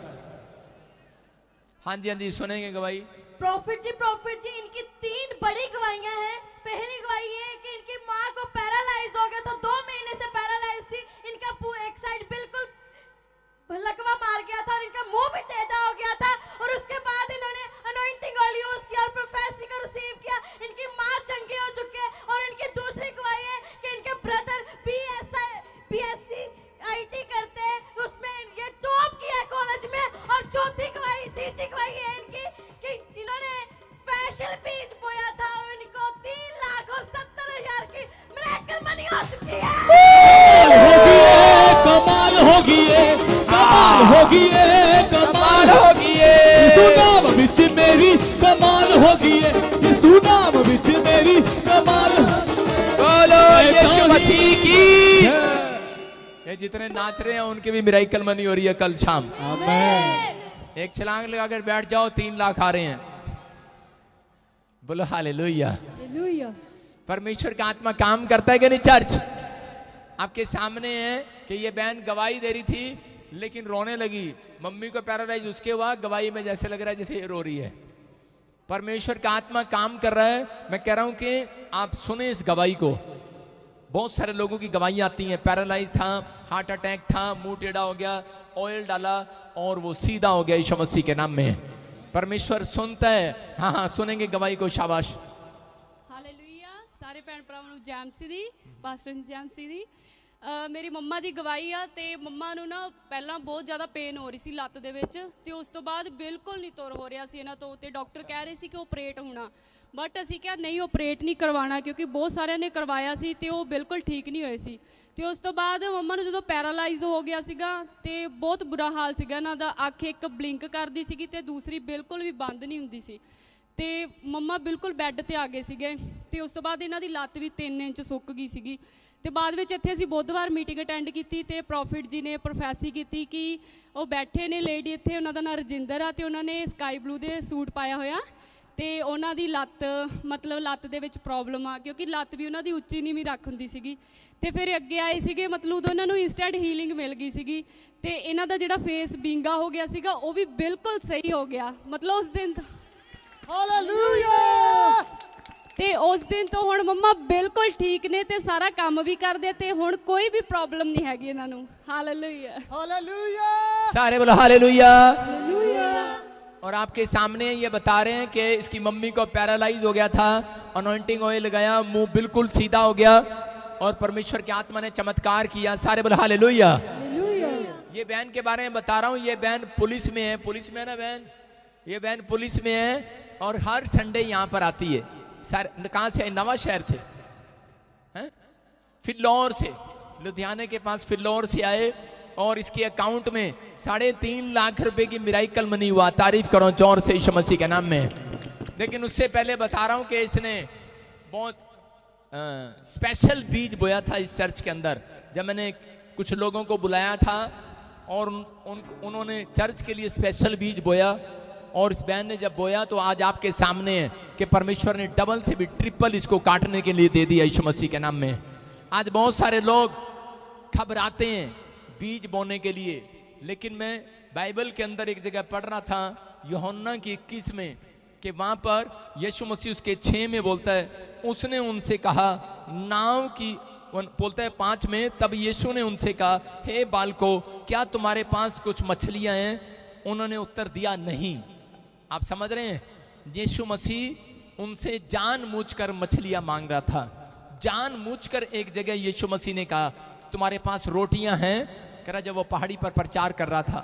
हाँ जी सुनेंगे गवाही। प्रॉफिट जी इनकी 3 बड़ी गवाहियां हैं। पहली गवाही है कि इनकी माँ को पैरालाइज हो गया था, 2 महीने से पैरालाइज थी। इनका एक साइड बिल्कुल लकवा मार गया था और इनका मुंह भी टेढ़ा हो गया था, और उसके बाद इन्होंने अनॉइंटिंग ऑयल यूज किया और प्रोफेसी को रिसीव किया। इनकी माँ चंगे हो चुके हैं। और इनकी दूसरी गवाही है कि इनके ब्रदर BSc IT करते हैं, उसमें इनके टॉप किया कॉलेज में। और तीसरी गवाही है इनकी कि इन्होंने स्पेशल बीज बोया था और इनको 3,70,000 की मिरेकल मनी हो चुकी है। कमाल होगी है, कमाल होगी है, कमाल होगी है। यीशु नाम विच मेरी कमाल होगी है, यीशु नाम विच मेरी कमाल। बोलो यीशु मसीह की। ये जितने नाच रहे हैं उनकी भी मिरेकल मनी हो रही है कल शाम। आमीन। एक छलांग लगाकर बैठ जाओ, 3 लाख आ रहे हैं। बोलो हालेलुया। परमेश्वर का आत्मा काम करता है कि नहीं? चर्च आपके सामने है कि ये बहन गवाही दे रही थी लेकिन रोने लगी, मम्मी को पैरालाइज उसके हुआ, गवाही में जैसे लग रहा है जैसे रो रही है। परमेश्वर का आत्मा काम कर रहा है। मैं कह रहा हूं कि आप सुने इस गवाही को। बहुत सारे लोगों की गवाही आती हैं, पैरालाइज था, हार्ट अटैक था, मुंह टेढ़ा हो गया, ऑयल डाला और वो सीधा हो गया यीशु मसीह के नाम में। परमेश्वर सुनता है। हाँ सुनेंगे गवाही को, शाबाश। हालेलुया। ਸਾਰੇ ਭੈਣ ਭਰਾਵਾਂ ਨੂੰ ਜੈਮਸੀ ਦੀ ਪਾਸਟਰ ਜੈਮਸੀ ਦੀ ਮੇਰੀ ਮੰਮਾ ਦੀ ਗਵਾਹੀ ਆ ਤੇ ਮੰਮਾ ਨੂੰ ਨਾ ਪਹਿਲਾਂ ਬਹੁਤ ਜ਼ਿਆਦਾ ਪੇਨ ਹੋ ਰਹੀ ਸੀ ਲੱਤ ਦੇ ਵਿੱਚ ਤੇ ਉਸ ਤੋਂ ਬਾਅਦ ਬਿਲਕੁਲ ਨਹੀਂ ਤੁਰ ਹੋ ਰਿਹਾ ਸੀ ਇਹਨਾਂ ਤੋਂ ਤੇ ਡਾਕਟਰ ਕਹਿ ਰਹੇ ਸੀ ਕਿ ਆਪਰੇਟ ਹੋਣਾ ਬਟ ਅਸੀਂ ਕਿਹਾ ਨਹੀਂ ਆਪਰੇਟ ਨਹੀਂ ਕਰਵਾਉਣਾ ਕਿਉਂਕਿ ਬਹੁਤ ਸਾਰਿਆਂ ਨੇ ਕਰਵਾਇਆ ਸੀ ਤੇ ਉਹ ਬਿਲਕੁਲ ਠੀਕ ਨਹੀਂ ਹੋਏ ਸੀ ਤੇ ਉਸ ਤੋਂ ਬਾਅਦ ਮੰਮਾ ਨੂੰ ਜਦੋਂ ਪੈਰਾਲਾਈਜ਼ ਹੋ ਗਿਆ ਸੀਗਾ ਤੇ ਬਹੁਤ ਬੁਰਾ ਹਾਲ ਸੀਗਾ ਇਹਨਾਂ ਦਾ ਅੱਖ ਇੱਕ ਬਲਿੰਕ ਕਰਦੀ ਸੀਗੀ ਤੇ ਦੂਸਰੀ ਬਿਲਕੁਲ ਵੀ ਬੰਦ ਨਹੀਂ ਹੁੰਦੀ ਸੀ ਤੇ ਮੰਮਾ ਬਿਲਕੁਲ ਬੈੱਡ ਤੇ ਆ ਗਏ ਸੀਗੇ ਤੇ ਉਸ ਤੋਂ ਬਾਅਦ ਇਹਨਾਂ ਦੀ ਲੱਤ ਵੀ 3 ਇੰਚ ਸੁੱਕ ਗਈ ਸੀਗੀ ਤੇ ਬਾਅਦ ਵਿੱਚ ਇੱਥੇ ਅਸੀਂ ਬੁੱਧਵਾਰ ਮੀਟਿੰਗ ਅਟੈਂਡ ਕੀਤੀ ਤੇ ਪ੍ਰੋਫਿਟ ਜੀ ਨੇ ਪ੍ਰੋਫੈਸੀ ਕੀਤੀ ਕਿ ਉਹ ਬੈਠੇ ਨੇ ਲੇਡੀ ਇੱਥੇ ਉਹਨਾਂ ਦਾ ਨਾਂ ਰਜਿੰਦਰ ਆ ਤੇ ਉਹਨਾਂ ਨੇ ਸਕਾਈ ਬਲੂ ਦੇ ਸੂਟ ਪਾਇਆ ਹੋਇਆ ਤੇ ਉਹਨਾਂ ਦੀ ਲੱਤ ਮਤਲਬ ਲੱਤ ਦੇ ਵਿੱਚ ਪ੍ਰੋਬਲਮ ਆ ਕਿਉਂਕਿ ਲੱਤ ਵੀ ਉਹਨਾਂ ਦੀ ਉੱਚੀ ਨੀਵੀਂ ਰੱਖ ਹੁੰਦੀ ਸੀਗੀ ਤੇ ਫਿਰ ਅੱਗੇ ਆਏ ਸੀਗੇ ਮਤਲਬ ਉਦੋਂ ਉਹਨਾਂ ਨੂੰ ਇੰਸਟੈਂਟ ਹੀਲਿੰਗ ਮਿਲ ਗਈ ਸੀਗੀ ਤੇ ਇਹਨਾਂ ਦਾ ਜਿਹੜਾ ਫੇਸ ਬਿੰਗਾ ਹੋ ਗਿਆ ਸੀਗਾ ਉਹ ਵੀ ਬਿਲਕੁਲ ਸਹੀ ਹੋ ਗਿਆ ਮਤਲਬ ਉਸ ਦਿਨ ਹਾਲੇਲੂਇਆ ਤੇ ਉਸ ਦਿਨ ਤੋਂ ਹੁਣ ਮੰਮਾ ਬਿਲਕੁਲ ਠੀਕ ਨੇ ਤੇ ਸਾਰਾ ਕੰਮ ਵੀ ਕਰਦੇ ਤੇ ਹੁਣ ਕੋਈ ਵੀ ਪ੍ਰੋਬਲਮ ਨਹੀਂ ਹੈਗੀ ਇਹਨਾਂ ਨੂੰ ਹਾਲੇਲੂਇਆ हालेलुया सारे बोलो हालेलुया। और आपके सामने ये बता रहे हैं कि इसकी मम्मी को पैरालाइज हो गया था अनॉइंटिंग ऑयल लगाया मुंह बिल्कुल सीधा हो गया और परमेश्वर की आत्मा ने चमत्कार किया सारे बोलो हालेलुया। ये बहन के बारे में बता रहा हूँ ये बहन पुलिस में है पुलिस में है ना बहन ये बहन पुलिस में है और हर संडे यहाँ पर आती है सर कहाँ से नवा शहर से हैं फिल्लौर से लुधियाने के पास फिल्लौर से आए और इसके अकाउंट में 3.5 लाख रुपए की मिराइकल मनी हुआ तारीफ करो जोर से यीशु मसीह के नाम में। लेकिन उससे पहले बता रहा हूँ कि इसने बहुत स्पेशल बीज बोया था इस चर्च के अंदर जब मैंने कुछ लोगों को बुलाया था और उन्होंने चर्च के लिए स्पेशल बीज बोया और इस बहन ने जब बोया तो आज आपके सामने है कि परमेश्वर ने डबल से भी ट्रिपल इसको काटने के लिए दे दिया यीशु मसीह के नाम में। आज बहुत सारे लोग घबराते हैं बीज बोने के लिए लेकिन मैं बाइबल के अंदर एक जगह पढ़ रहा था यूहन्ना की 21 में कि वहाँ पर यीशु मसीह उसके 6 में बोलता है उसने उनसे कहा नाव की बोलता है 5 में तब यीशु ने उनसे कहा हे बालकों क्या तुम्हारे पास कुछ मछलियाँ हैं उन्होंने उत्तर दिया नहीं। आप समझ रहे हैं यीशु मसीह उनसे जानबूझकर मछलियाँ मांग रहा था जानबूझकर एक जगह यीशु मसीह ने कहा तुम्हारे पास रोटियां हैं कह रहा जब वो पहाड़ी पर प्रचार कर रहा था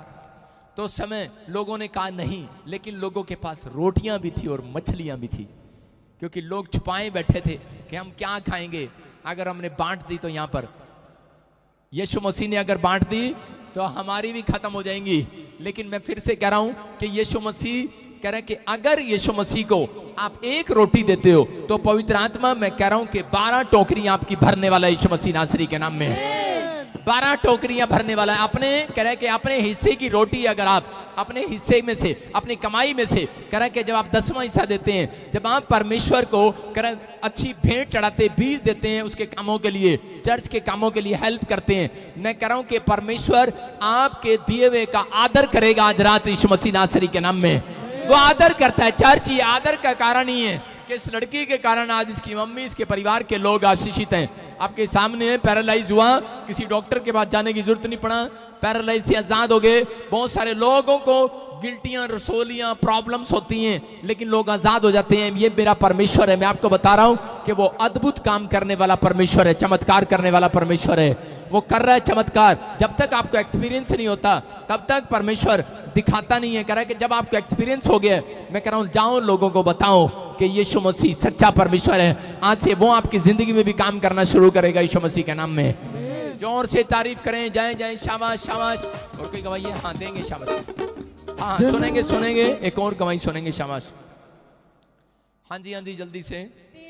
तो उस समय लोगों ने कहा नहीं लेकिन लोगों के पास रोटियां भी थी और मछलियां भी थी क्योंकि लोग छुपाए बैठे थे कि हम क्या खाएंगे अगर हमने बांट दी तो यहाँ पर यीशु मसीह ने अगर बांट दी तो हमारी भी खत्म हो जाएंगी। लेकिन मैं फिर से कह रहा हूं कि यीशु मसीह कह रहे हैं कि अगर यीशु मसीह को आप 1 रोटी देते हो तो पवित्र आत्मा मैं कह रहा हूं कि 12 टोकरियां आपकी भरने वाला यीशु मसीह नासरी के नाम में 12 टोकरियां भरने वाला है। अपने कह रहे हैं कि अपने हिस्से की रोटी अगर आप अपने हिस्से में से अपनी कमाई में से कह रहे हैं कि जब आप 10वां हिस्सा देते हैं जब आप परमेश्वर को कह रहे हैं अच्छी भेंट चढ़ाते बीज देते हैं उसके कामों के लिए चर्च के कामों के लिए हेल्प करते हैं मैं कह रहा हूं कि परमेश्वर आपके दिए हुए का आदर करेगा आज रात यीशु मसीह नासरी के नाम में वो आदर करता है। चर्च ये आदर का कारण ही है कि इस लड़की के कारण आज इसकी मम्मी इसके परिवार के लोग आशीषित हैं। आपके सामने पैरालाइज हुआ किसी डॉक्टर के पास जाने की जरूरत नहीं पड़ा पैरालाइज से आजाद हो गए। बहुत सारे लोगों को गिल्टियां रसोलियां प्रॉब्लम्स होती हैं लेकिन लोग आजाद हो जाते हैं। ये मेरा परमेश्वर है मैं आपको बता रहा हूं कि वो अद्भुत काम करने वाला परमेश्वर है चमत्कार करने वाला परमेश्वर है वो कर रहा है चमत्कार। जब तक आपको एक्सपीरियंस नहीं होता तब तक परमेश्वर दिखाता नहीं है। कह रहा है कि जब आपको एक्सपीरियंस हो गया मैं कह रहा हूं जाओ लोगों को बताओ कि यीशु मसीह सच्चा परमेश्वर है। आज से वो आपकी जिंदगी में भी काम करना शुरू करेगा यीशु मसीह के नाम में। जोर से तारीफ करें जय जय शाबाश शाबाश। और कोई गवाही है हाँ देंगे शाबाश हाँ सुनेंगे एक और गवाही सुनेंगे शाबाश। हाँ जी जल्दी से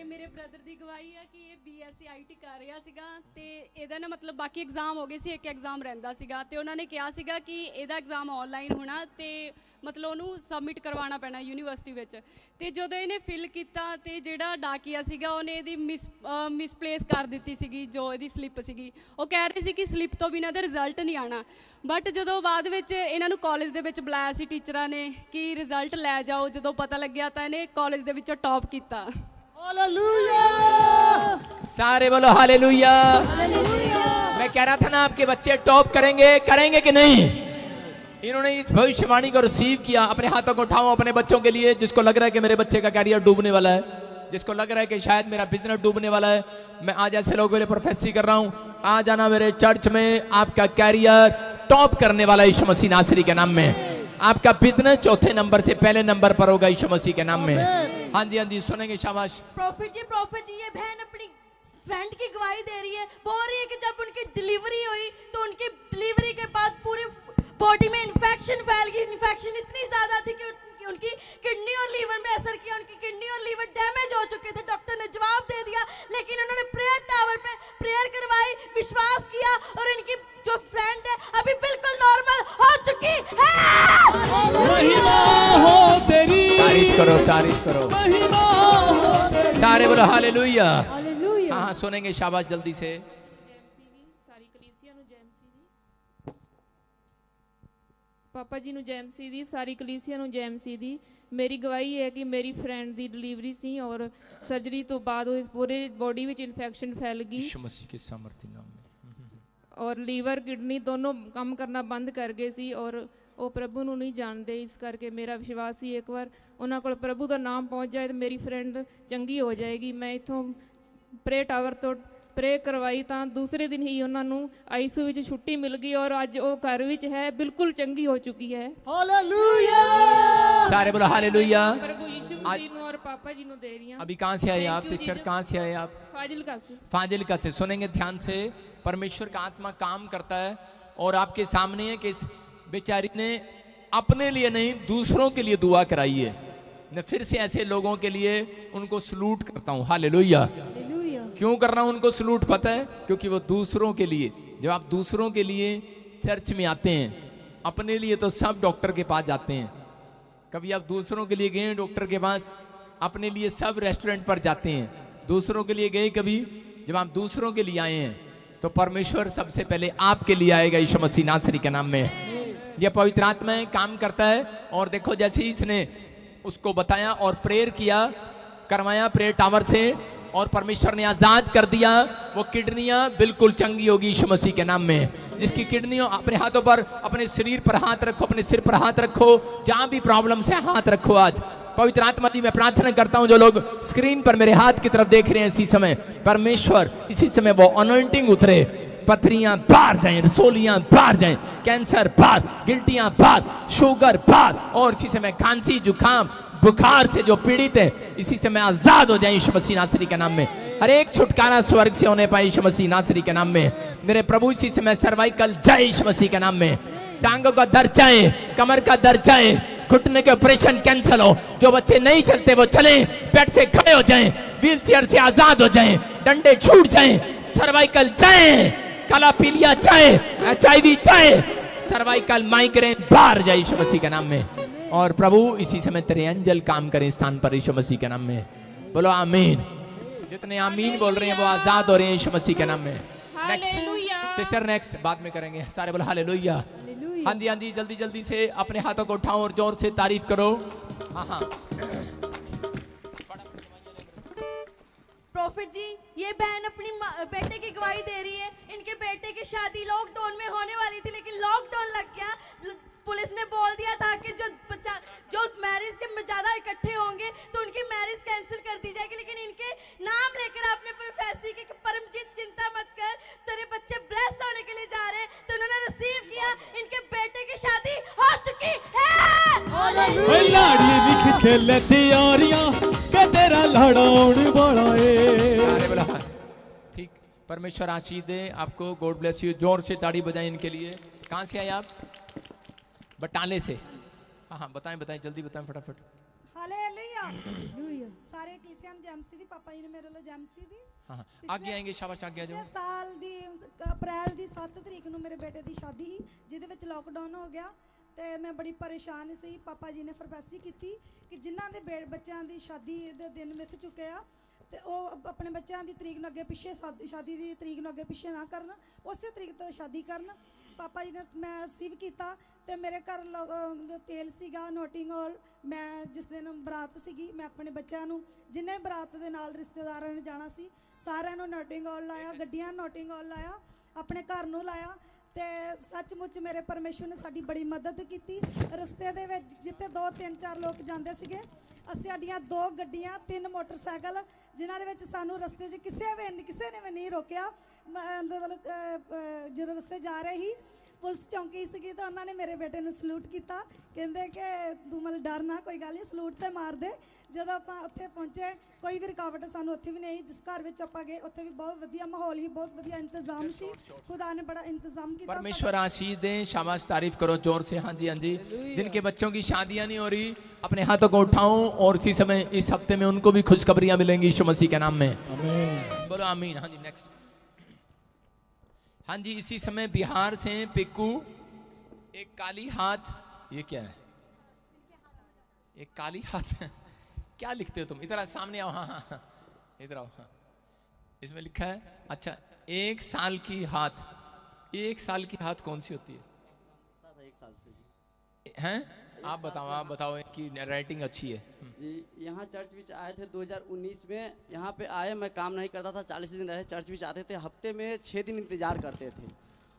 ਮੇਰੇ ਬ੍ਰਦਰ ਦੀ ਗਵਾਹੀ ਹੈ ਕਿ ਇਹ BSc IT ਕਰ ਰਿਹਾ ਸੀਗਾ ਤੇ ਇਹਦਾ ਨਾ ਮਤਲਬ ਬਾਕੀ ਐਗਜ਼ਾਮ ਹੋ ਗਏ ਸੀ ਇੱਕ ਐਗਜ਼ਾਮ ਰਹਿੰਦਾ ਸੀਗਾ ਤੇ ਉਹਨਾਂ ਨੇ ਕਿਹਾ ਸੀਗਾ ਕਿ ਇਹਦਾ ਐਗਜ਼ਾਮ ਆਨਲਾਈਨ ਹੋਣਾ ਤੇ ਮਤਲਬ ਉਹਨੂੰ ਸਬਮਿਟ ਕਰਵਾਉਣਾ ਪੈਣਾ ਯੂਨੀਵਰਸਿਟੀ ਵਿੱਚ ਤੇ ਜਦੋਂ ਇਹਨੇ ਫਿਲ ਕੀਤਾ ਤੇ ਜਿਹੜਾ ਡਾਕੀਆ ਸੀਗਾ ਉਹਨੇ ਇਹਦੀ ਮਿਸਪਲੇਸ ਕਰ ਦਿੱਤੀ ਸੀਗੀ ਜੋ ਇਹਦੀ ਸਲਿੱਪ ਸੀਗੀ ਉਹ ਕਹਿ ਰਹੇ ਸੀ ਕਿ ਸਲਿੱਪ ਤੋਂ ਬਿਨਾਂ ਦਾ ਰਿਜ਼ਲਟ ਨਹੀਂ ਆਣਾ ਬਟ ਜਦੋਂ ਬਾਅਦ ਵਿੱਚ ਇਹਨਾਂ ਨੂੰ ਕਾਲਜ ਦੇ ਵਿੱਚ ਬੁਲਾਇਆ ਸੀ ਟੀਚਰਾਂ ਨੇ ਕਿ ਰਿਜ਼ਲਟ ਲੈ ਜਾਓ ਜਦੋਂ ਪਤਾ ਲੱਗਿਆ ਤਾਂ ਇਹਨੇ ਕਾਲਜ ਦੇ ਵਿੱਚੋਂ ਟੌਪ ਕੀਤਾ। सारे बोलो हालेलुया। मैं कह रहा था ना आपके बच्चे टॉप करेंगे कि नहीं। इन्होंने इस भविष्यवाणी को रिसीव किया। अपने हाथों को उठाओ अपने बच्चों के लिए जिसको लग रहा है कि मेरे बच्चे का कैरियर डूबने वाला है जिसको लग रहा है कि शायद मेरा बिजनेस डूबने वाला है, मैं आज ऐसे लोगों के लिए प्रोफेसी कर रहा हूं, आ जाना मेरे चर्च में, आपका कैरियर टॉप करने वाला यीशु मसीह नासरी के नाम में। आपका बिजनेस चौथे नंबर से पहले नंबर पर होगा यीशु मसीह के नाम में। हाँ जी, हाँ जी, सुनेंगे, शाबाश। प्रॉफिट जी ये बहन अपनी फ्रेंड की गवाही दे रही है, बोल रही है कि जब उनकी डिलीवरी हुई तो उनकी डिलीवरी के बाद पूरे बॉडी में इन्फेक्शन फैल गई। इन्फेक्शन इतनी ज्यादा थी कि उनकी किडनी और लीवर में असर किया, उनकी किडनी और लीवर डैमेज हो चुके थे। डॉक्टर ने जवाब दे दिया, लेकिन उन्होंने प्रेयर टावर पे प्रेयर करवाई, विश्वास किया और इनकी जो फ्रेंड है अभी बिल्कुल नॉर्मल हो चुकी है। महिमा हो तेरी, तारीफ करो, तारीफ करो, महिमा हो तेरी। सारे बोलो हालेलुया। हालेलुया। हाँ, सुनेंगे, शाबाश, जल्दी से। पापा जी ਨੂੰ ਜੈ ਮਸੀਹ ਦੀ, ਸਾਰੀ ਕਲੀਸਿਆ ਨੂੰ ਜੈ ਮਸੀਹ ਦੀ। ਮੇਰੀ ਗਵਾਹੀ ਹੈ ਕਿ ਮੇਰੀ ਫਰੈਂਡ ਦੀ ਡਿਲੀਵਰੀ ਸੀ ਔਰ ਸਰਜਰੀ ਤੋਂ ਬਾਅਦ ਉਹ ਪੂਰੇ ਬੋਡੀ ਵਿੱਚ ਇਨਫੈਕਸ਼ਨ ਫੈਲ ਗਈ। यीशु मसीह के सामर्थ्य नाम में। ਔਰ ਲੀਵਰ ਕਿਡਨੀ ਦੋਨੋਂ ਕੰਮ ਕਰਨਾ ਬੰਦ ਕਰ ਗਏ ਸੀ ਔਰ ਉਹ ਪ੍ਰਭੂ ਨੂੰ ਨਹੀਂ ਜਾਣਦੇ। ਇਸ ਕਰਕੇ ਮੇਰਾ ਵਿਸ਼ਵਾਸ ਸੀ ਇੱਕ ਵਾਰ ਉਹਨਾਂ ਕੋਲ ਪ੍ਰਭੂ ਦਾ ਨਾਮ ਪਹੁੰਚ ਜਾਏ ਤਾਂ ਮੇਰੀ ਫਰੈਂਡ ਚੰਗੀ ਹੋ ਜਾਏਗੀ। ਮੈਂ ਇੱਥੋਂ ਪ੍ਰੇ ਟਾਵਰ ਤੋਂ ਪ੍ਰੇ ਕਰਵਾਈ ਤਾਂ ਦੂਸਰੇ ਦਿਨ ਹੀ ਉਹਨਾਂ ਨੂੰ ਆਈਸੀਯੂ ਵਿੱਚ ਛੁੱਟੀ ਮਿਲ ਗਈ ਔਰ ਅੱਜ ਉਹ ਘਰ ਵਿੱਚ ਹੈ, ਬਿਲਕੁਲ ਚੰਗੀ ਹੋ ਚੁੱਕੀ ਹੈ। हालेलुया। सारे बोलो हालेलुया। प्रभु यीशु मसीह ਨੂੰ और पापा जी ਨੂੰ दे रही हूं। अभी कहाँ से आए आप सिस्टर, कहाँ से आए आप? फाजिलका से। फाजिलका से। सुनेंगे ध्यान से, परमेश्वर का आत्मा काम करता है और आपके सामने है कि इस बेचारी ने अपने लिए नहीं दूसरों के लिए दुआ कराई है। मैं फिर से ऐसे लोगों के लिए उनको सलूट करता हूँ। हालेलुया। क्यों कर रहा हूं उनको सलूट पता है? क्योंकि वो दूसरों के लिए, जब आप दूसरों के लिए चर्च में आते हैं, अपने लिए तो सब डॉक्टर के पास जाते हैं, कभी आप दूसरों के लिए गए डॉक्टर के पास? अपने लिए सब रेस्टोरेंट पर जाते हैं, दूसरों के लिए गए कभी? जब आप दूसरों के लिए आए हैं तो परमेश्वर सबसे पहले आपके लिए आएगा यीशु मसीह नासरी के नाम में। यह पवित्र आत्मा काम करता है। और देखो, जैसे ही इसने उसको बताया और प्रेयर किया, करवाया प्रेयर टावर से, और परमेश्वर ने आजाद कर दिया, वो किडनियां बिल्कुल चंगी होगी यीशु मसीह के नाम में। जिसकी किडनियों, अपने हाथों पर, अपने शरीर पर हाथ रखो, अपने सिर पर हाथ रखो, जहां भी प्रॉब्लम है हाथ रखो। आज पवित्र आत्मा जी, मैं प्रार्थना करता हूं जो लोग स्क्रीन पर मेरे हाथ की तरफ देख रहे हैं, इसी समय परमेश्वर, इसी समय वो अनॉइंटिंग उतरे, पथरियां बाहर जाएं, रसोलियां बाहर जाएं, कैंसर बाहर, गिल्टियां बाहर, शुगर बाहर, और इसी समय खांसी, जुकाम, बुखार से जो पीड़ित है, इसी समय आजाद हो जाए यीशु मसीह नासरी के नाम में। हर एक छुटकारा स्वर्ग से होने पाए यीशु मसीह नासरी के नाम में। मेरे प्रभु, इसी समय सर्वाइकल जाए यीशु मसीह के नाम में, टांगों का दर्द जाए, कमर का दर्द जाए, घुटने के ऑपरेशन कैंसिल हो, जो बच्चे नहीं चलते वो चले, बेड से खड़े हो जाएं, व्हील चेयर से आजाद हो जाएं, डंडे छूट जाएं, सर्वाइकल जाए, काला पीलिया जाए, HIV जाए, सर्वाइकल माइग्रेन बाहर जाए यीशु मसीह के नाम में। और प्रभु, इसी समय तेरे अंजल काम करें स्थान पर यीशु मसीह के नाम में। बोलो आमीन। जितने आमीन बोल रहे हैं वो आजाद हो रहे हैं यीशु मसीह के नाम में। नेक्स्ट सिस्टर, नेक्स्ट बाद में करेंगे। सारे बोलो हालेलुया। हाँ जी, हाँ जी, जल्दी जल्दी से अपने हाथों को उठाओ और जोर से तारीफ करो। हाँ हाँ। प्रॉफिट जी, ये बहन अपनी बेटे की गवाही दे रही है। इनके बेटे की शादी लॉकडाउन में होने वाली थी, लेकिन लॉकडाउन लग गया। पुलिस ने बोल दिया था कि जो मैरिज के ज्यादा इकट्ठे होंगे तो उनकी मैरिज कैंसिल कर दी जाएगी, लेकिन इनके नाम लेकर आपने प्रोफेसी की, परमजीत चिंता मत कर, तेरे बच्चे ब्लेस्ड होने के लिए जा रहे हैं। तो उन्होंने रिसीव किया, इनके बेटे की शादी हो चुकी है। लाड़ी भी खिंचे ले तैयारियां के तेरा लड़ाउन वाला है। ठीक, परमेश्वर आशीष दे आपको, गॉड ब्लेस यू। जोर से ताड़ी बजाएं इनके लिए। कहाँ से आए आप? बटाले से। हाँ हाँ, बताएं बताएं, जल्दी बताएं फटाफट। हालेलुया। सारे कलीसिया ਨੂੰ ਜੈਮਸੀ ਦੀ, ਪਾਪਾ ਜੀ ਨੇ ਮੇਰੇ ਵੱਲੋਂ ਜੈਮਸੀ ਦੀ। हाँ हाँ, आगे आएंगे, शाबाश, आगे आ जाओ। साल ਦੀ ਅਪ੍ਰੈਲ ਦੀ 7 ਤਰੀਕ ਨੂੰ ਮੇਰੇ ਬੇਟੇ ਦੀ ਸ਼ਾਦੀ ਸੀ, ਜਿਹਦੇ ਵਿੱਚ ਲਾਕਡਾਊਨ ਹੋ ਗਿਆ ਤੇ ਮੈਂ ਬੜੀ ਪਰੇਸ਼ਾਨ ਸੀ। ਪਾਪਾ ਜੀ ਨੇ ਫਰਮਾਇਸ਼ ਕੀਤੀ ਕਿ ਜਿਨ੍ਹਾਂ ਦੇ ਬੱਚਿਆਂ ਦੀ ਸ਼ਾਦੀ ਦੇ ਦਿਨ ਮਿੱਥ ਚੁੱਕੇ ਆ ਤੇ ਉਹ ਆਪਣੇ ਬੱਚਿਆਂ ਦੀ ਤਰੀਕ ਨੂੰ ਅੱਗੇ ਪਿੱਛੇ, ਸ਼ਾਦੀ ਦੀ ਤਰੀਕ ਨੂੰ ਅੱਗੇ ਪਿੱਛੇ ਨਾ ਕਰਨ, ਉਸੇ ਤਰੀਕ ਤੋਂ ਸ਼ਾਦੀ ਕਰਨ। ਪਾਪਾ ਜੀ ਨੇ ਮੈਂ ਰਿਸੀਵ ਕੀਤਾ ਤੇ ਮੇਰੇ ਘਰ ਤੇਲ ਸੀਗਾ, ਨੋਟਿੰਗ ਆਲ। ਮੈਂ ਜਿਸ ਦਿਨ ਬਰਾਤ ਸੀਗੀ, ਮੈਂ ਆਪਣੇ ਬੱਚਿਆਂ ਨੂੰ, ਜਿੰਨੇ ਬਰਾਤ ਦੇ ਨਾਲ ਰਿਸ਼ਤੇਦਾਰਾਂ ਨੇ ਜਾਣਾ ਸੀ, ਸਾਰਿਆਂ ਨੂੰ ਨੋਟਿੰਗ ਆਲ ਲਾਇਆ, ਗੱਡੀਆਂ ਨੋਟਿੰਗ ਆਲ ਲਾਇਆ, ਆਪਣੇ ਘਰ ਨੂੰ ਲਾਇਆ। ਤੇ ਸੱਚਮੁੱਚ ਮੇਰੇ ਪਰਮੇਸ਼ਵਰ ਨੇ ਸਾਡੀ ਬੜੀ ਮਦਦ ਕੀਤੀ। ਰਸਤੇ ਦੇ ਵਿੱਚ ਜਿੱਥੇ 2 3 4 ਲੋਕ ਜਾਂਦੇ ਸੀਗੇ, ਅਸੀਂ ਸਾਡੀਆਂ 2 ਗੱਡੀਆਂ 3 ਮੋਟਰਸਾਈਕਲ ਜਿਨ੍ਹਾਂ ਦੇ ਵਿੱਚ ਸਾਨੂੰ ਰਸਤੇ 'ਚ ਕਿਸੇ ਨੇ ਵੀ ਨਹੀਂ ਰੋਕਿਆ। ਜਦੋਂ ਰਸਤੇ ਜਾ ਰਹੇ ਸੀ ਪੁਲਿਸ ਚੌਂਕੀ ਸੀਗੀ ਤਾਂ ਉਹਨਾਂ ਨੇ ਮੇਰੇ ਬੇਟੇ ਨੂੰ ਸਲੂਟ ਕੀਤਾ, ਕਹਿੰਦੇ ਕਿ ਤੂੰ ਮਤਲਬ ਡਰ ਨਾ, ਕੋਈ ਗੱਲ ਨਹੀਂ, ਸਲੂਟ ਤੇ ਮਾਰ ਦੇ। ਜਦੋਂ ਆਪਾਂ ਉੱਥੇ ਪਹੁੰਚੇ ਕੋਈ ਵੀ ਰੁਕਾਵਟ ਸਾਨੂੰ ਉੱਥੇ ਵੀ ਨਹੀਂ। ਜਿਸ ਘਰ ਵਿੱਚ ਆਪਾਂ ਗਏ ਉੱਥੇ ਵੀ ਬਹੁਤ ਵਧੀਆ ਮਾਹੌਲ ਸੀ, बहुत ਵਧੀਆ इंतजाम ਸੀ, खुदा ने बड़ा इंतजाम किया। परमेश्वर आशीष दें, शाबाश, तारीफ करो जोर से। हाँ जी, हाँ जी। जिनके बच्चों की शादियां नहीं हो रही अपने हाथों को उठाऊं और इसी समय इस हफ्ते में उनको भी खुशखबरियां मिलेंगी यीशु मसीह के नाम में। बोलो आमीन। हाँ जी, नेक्स्ट। हाँ जी, इसी समय बिहार से पिक्कू, एक काली हाथ, ये क्या है? एक काली हाथ क्या लिखते हो तुम? इधर आ, सामने आओ। हाँ हाँ, इधर आओ। हाँ, इसमें लिखा है, अच्छा, 1 साल की हाथ। 1 साल की हाथ कौन सी होती है? 1 साल से हैं? आप बताओ कि राइटिंग अच्छी है जी। यहाँ चर्च विच आए थे 2019 में, यहाँ पे आए, मैं काम नहीं करता था, 40 दिन रहे, चर्च विच आते थे, हफ्ते में 6 दिन इंतजार करते थे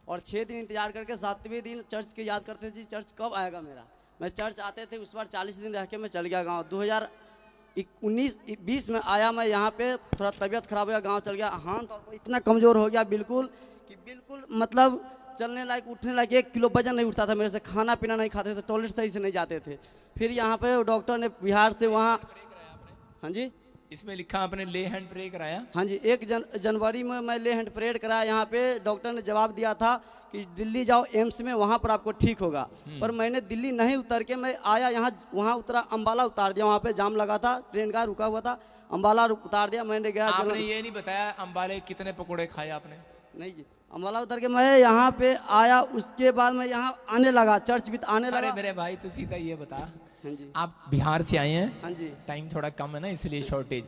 और 6 दिन इंतजार करके 7वें दिन चर्च के याद करते थे, जी चर्च कब आएगा मेरा। मैं चर्च आते थे, उस बार 40 दिन रह के मैं चल गया गाँव। 2019-20 में आया मैं यहाँ पे, थोड़ा तबीयत खराब हो गया, गाँव चल गया। हाथ और इतना कमज़ोर हो गया बिल्कुल कि बिल्कुल मतलब चलने लायक, उठने लायक 1 किलो वजन नहीं उठता था मेरे से, खाना पीना नहीं खाते थे, टॉयलेट सही से नहीं जाते थे। फिर यहाँ पे डॉक्टर ने बिहार से वहाँ, हाँ जी, इसमें लिखा आपने ले हैंड प्रे कराया? हाँ जी, 1 जनवरी में मैं ले हैंड प्रेयर कराया। यहाँ पे डॉक्टर ने जवाब दिया था कि दिल्ली जाओ एम्स में, वहाँ पर आपको ठीक होगा। पर मैंने दिल्ली नहीं उतर के मैं आया यहाँ, वहाँ उतरा, अम्बाला उतार दिया, वहाँ पे जाम लगा था, ट्रेन का रुका हुआ था, अम्बाला उतार दिया। मैंने गया, आपने ये नहीं बताया अम्बाले कितने पकौड़े खाए आपने? नहीं जी, अम्बाला उतर के मैं यहाँ पे आया, उसके बाद मैं यहाँ आने लगा, चर्च भी आने लगा। अरे मेरे भाई तू सीधा ये बता, हाँ जी, आप बिहार से आए हैं? हाँ जी, टाइम थोड़ा कम है ना इसलिए शॉर्टेज।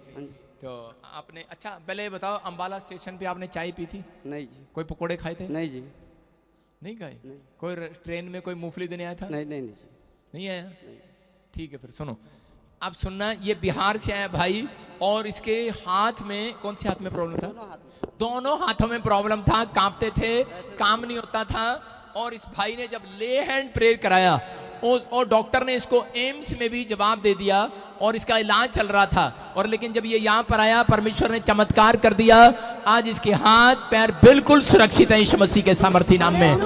तो आपने, अच्छा पहले ये बताओ, अम्बाला स्टेशन पे आपने चाय पी थी? नहीं जी। कोई पकोड़े खाए थे? नहीं जी। नहीं खाए? कोई ट्रेन में कोई मूंगफली देने आया था? नहीं नहीं नहीं आया। ठीक है, फिर सुनो, अब सुनना, ये बिहार से आया भाई और इसके हाथ में, कौन से हाथ में प्रॉब्लम था? दोनों हाथों में प्रॉब्लम था, कांपते थे, काम नहीं होता था। और इस भाई ने जब ले हैंड प्रेयर कराया और डॉक्टर ने इसको एम्स में भी जवाब दे दिया और इसका इलाज चल रहा था। और लेकिन जब ये यहाँ पर आया, परमेश्वर ने चमत्कार कर दिया। आज इसके हाथ पैर बिल्कुल सुरक्षित हैं यीशु मसीह के सामर्थी नाम में।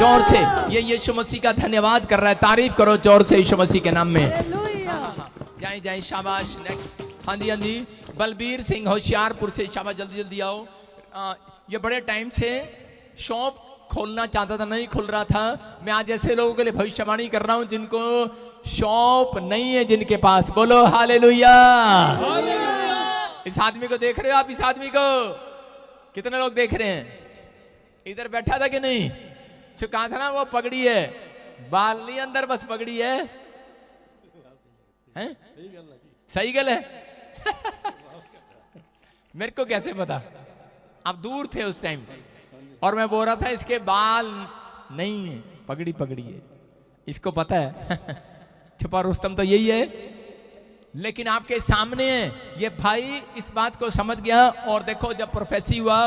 जोर से ये यीशु मसीह का धन्यवाद कर रहा है, तारीफ करो जोर से यीशु मसीह के नाम में। जाए जाए, शाबाश। नेक्स्ट। हाँ जी, हाँ जी, बलबीर सिंह होशियारपुर से, शाबाश, जल्दी जल्दी आओ। ये बड़े टाइम से शॉप खोलना चाहता था, नहीं खुल रहा था। मैं आज ऐसे लोगों के लिए भविष्यवाणी कर रहा हूं जिनको शॉप नहीं है, जिनके पास। बोलो हालेलुया। इस आदमी को देख रहे हो आप? इस आदमी को कितने लोग देख रहे हैं? इधर बैठा था कि नहीं? सो कहा था ना वो पगड़ी है, बाल नहीं अंदर, बस पगड़ी है, हैं? सही गल है। मेरे को कैसे पता? आप दूर थे उस टाइम और मैं बोल रहा था इसके बाल नहीं है, पगड़ी पगड़ी है, इसको पता है। छुपा रुस्तम तो यही है, लेकिन आपके सामने है। ये भाई इस बात को समझ गया और देखो, जब प्रोफेसी हुआ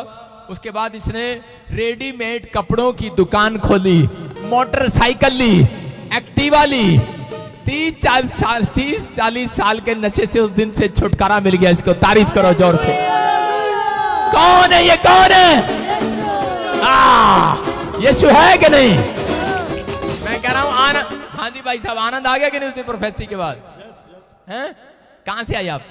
उसके बाद इसने रेडीमेड कपड़ों की दुकान खोली, मोटरसाइकिल ली, एक्टिवा ली। 30-40 साल के नशे से उस दिन से छुटकारा मिल गया इसको। तारीफ करो जोर से। कौन है ये? कौन है? यीशु है कि नहीं? मैं कह रहा हूं आनंद। हाँ जी भाई साहब, आनंद आ गया कि नहीं उस दिन प्रोफेसी के बाद? हैं? कहां से आए आप?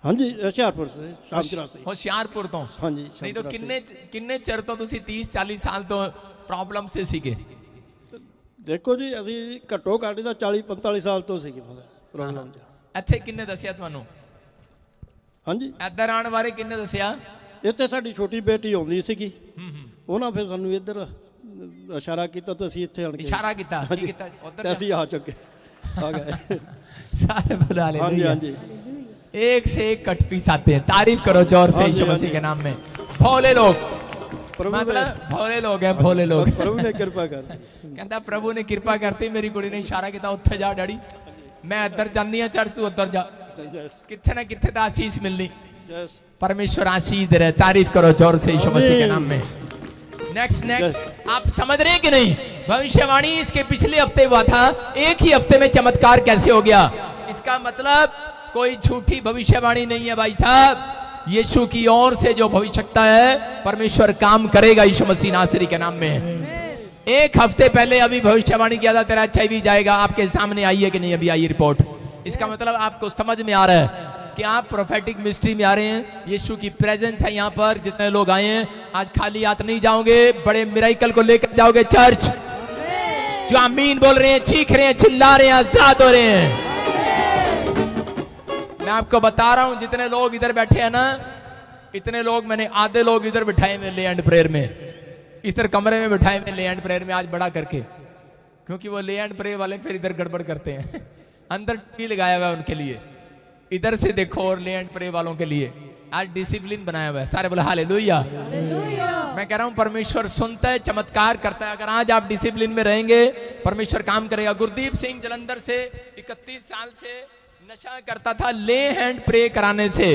हाँ जी, होशियारपुर से, शामचरा से। होशियारपुर तो? हाँ जी। नहीं तो किन्ने चਿਰ ਤੋਂ ਤੁਸੀਂ 30-40 ਸਾਲ ਤੋਂ ਪ੍ਰੋਬਲਮ ਸੇ ਸੀਗੇ? ਦੇਖੋ ਜੀ, ਅਸੀਂ ਘੱਟੋ ਘੱਟ ਦਾ 40-45 ਸਾਲ ਤੋਂ ਸੀਗੇ ਪ੍ਰੋਬਲਮ ਚ। ਇੱਥੇ ਕਿੰਨੇ ਦੱਸਿਆ ਤੁਹਾਨੂੰ? ਹਾਂਜੀ, ਇੱਧਰ ਆਉਣ ਬਾਰੇ ਕਿੰਨੇ ਦੱਸਿਆ? ਇੱਥੇ ਸਾਡੀ ਛੋਟੀ ਬੇਟੀ ਆਉਂਦੀ ਸੀਗੀ, ਉਹਨਾਂ ਫਿਰ ਸਾਨੂੰ ਇੱਧਰ ਇਸ਼ਾਰਾ ਕੀਤਾ ਤਾਂ ਅਸੀਂ ਇੱਥੇ ਆਣ ਕੇ ਇਸ਼ਾਰਾ ਕੀਤਾ। ਕੀ ਕੀਤਾ? ਉਧਰ ਅਸੀਂ ਆ ਚੁੱਕੇ, आ गए। सारे बुला ले। हाँ जी, हाँ जी। एक से एक कट पीस आते हैं। तारीफ करो जोर से यीशु मसीह के नाम में। भोले लोग, मतलब भोले लोग हैं, भोले लोग। प्रभु ने कृपा कर, कहता प्रभु ने कृपा करती। मेरी कुड़ी ने इशारा किया, उत्थे जा डैडी, मैं इधर जानी हाँ चर्च, तू उधर जा, किथे ना किथे तो आशीष मिलनी। परमेश्वर आशीष दे रहे। तारीफ करो जोर से यीशु मसीह के नाम में। नेक्स्ट आप समझ रहे हैं कि नहीं? भविष्यवाणी इसके पिछले हफ्ते हुआ था, एक ही हफ्ते में चमत्कार कैसे हो गया? इसका मतलब कोई झूठी भविष्यवाणी नहीं है भाई साहब। यीशु की ओर से जो भविष्यता है, परमेश्वर काम करेगा यीशु मसीह नासरी के नाम में। एक हफ्ते पहले अभी भविष्यवाणी किया था तेरा HIV जाएगा, आपके सामने आई है कि नहीं? अभी आई रिपोर्ट। इसका मतलब आपको समझ में आ रहा है कि आप प्रोफेटिक मिस्ट्री में आ रहे हैं। यीशु की प्रेजेंस है यहाँ पर। जितने लोग आए हैं आज खाली हाथ नहीं जाओगे, बड़े मिराइकल को लेकर जाओगे चर्च। जो आमीन बोल रहे हैं, चीख रहे हैं, चिल्ला रहे हैं, आजाद हो रहे हैं। मैं आपको बता रहा हूं, जितने लोग इधर बैठे हैं ना, इतने लोग मैंने आधे लोग इधर बिठाए हुए ले एंड प्रेयर में, इधर कमरे में बिठाए हुए ले एंड प्रेयर में आज बड़ा करके, क्योंकि वो ले एंड प्रेयर वाले फिर इधर गड़बड़ करते हैं। अंदर टीवी लगाया हुआ है उनके लिए, इधर से देखो, और ले एंड प्रेयर वालों के लिए आज डिसिप्लिन बनाया हुआ है। सारे बोले हालेलुया। मैं कह रहा हूं परमेश्वर सुनता है, चमत्कार करता है। अगर आज आप डिसिप्लिन में रहेंगे, परमेश्वर काम करेगा। गुरदीप सिंह जलंधर से 31 साल से नशा करता था, ले हैंड प्रे कराने से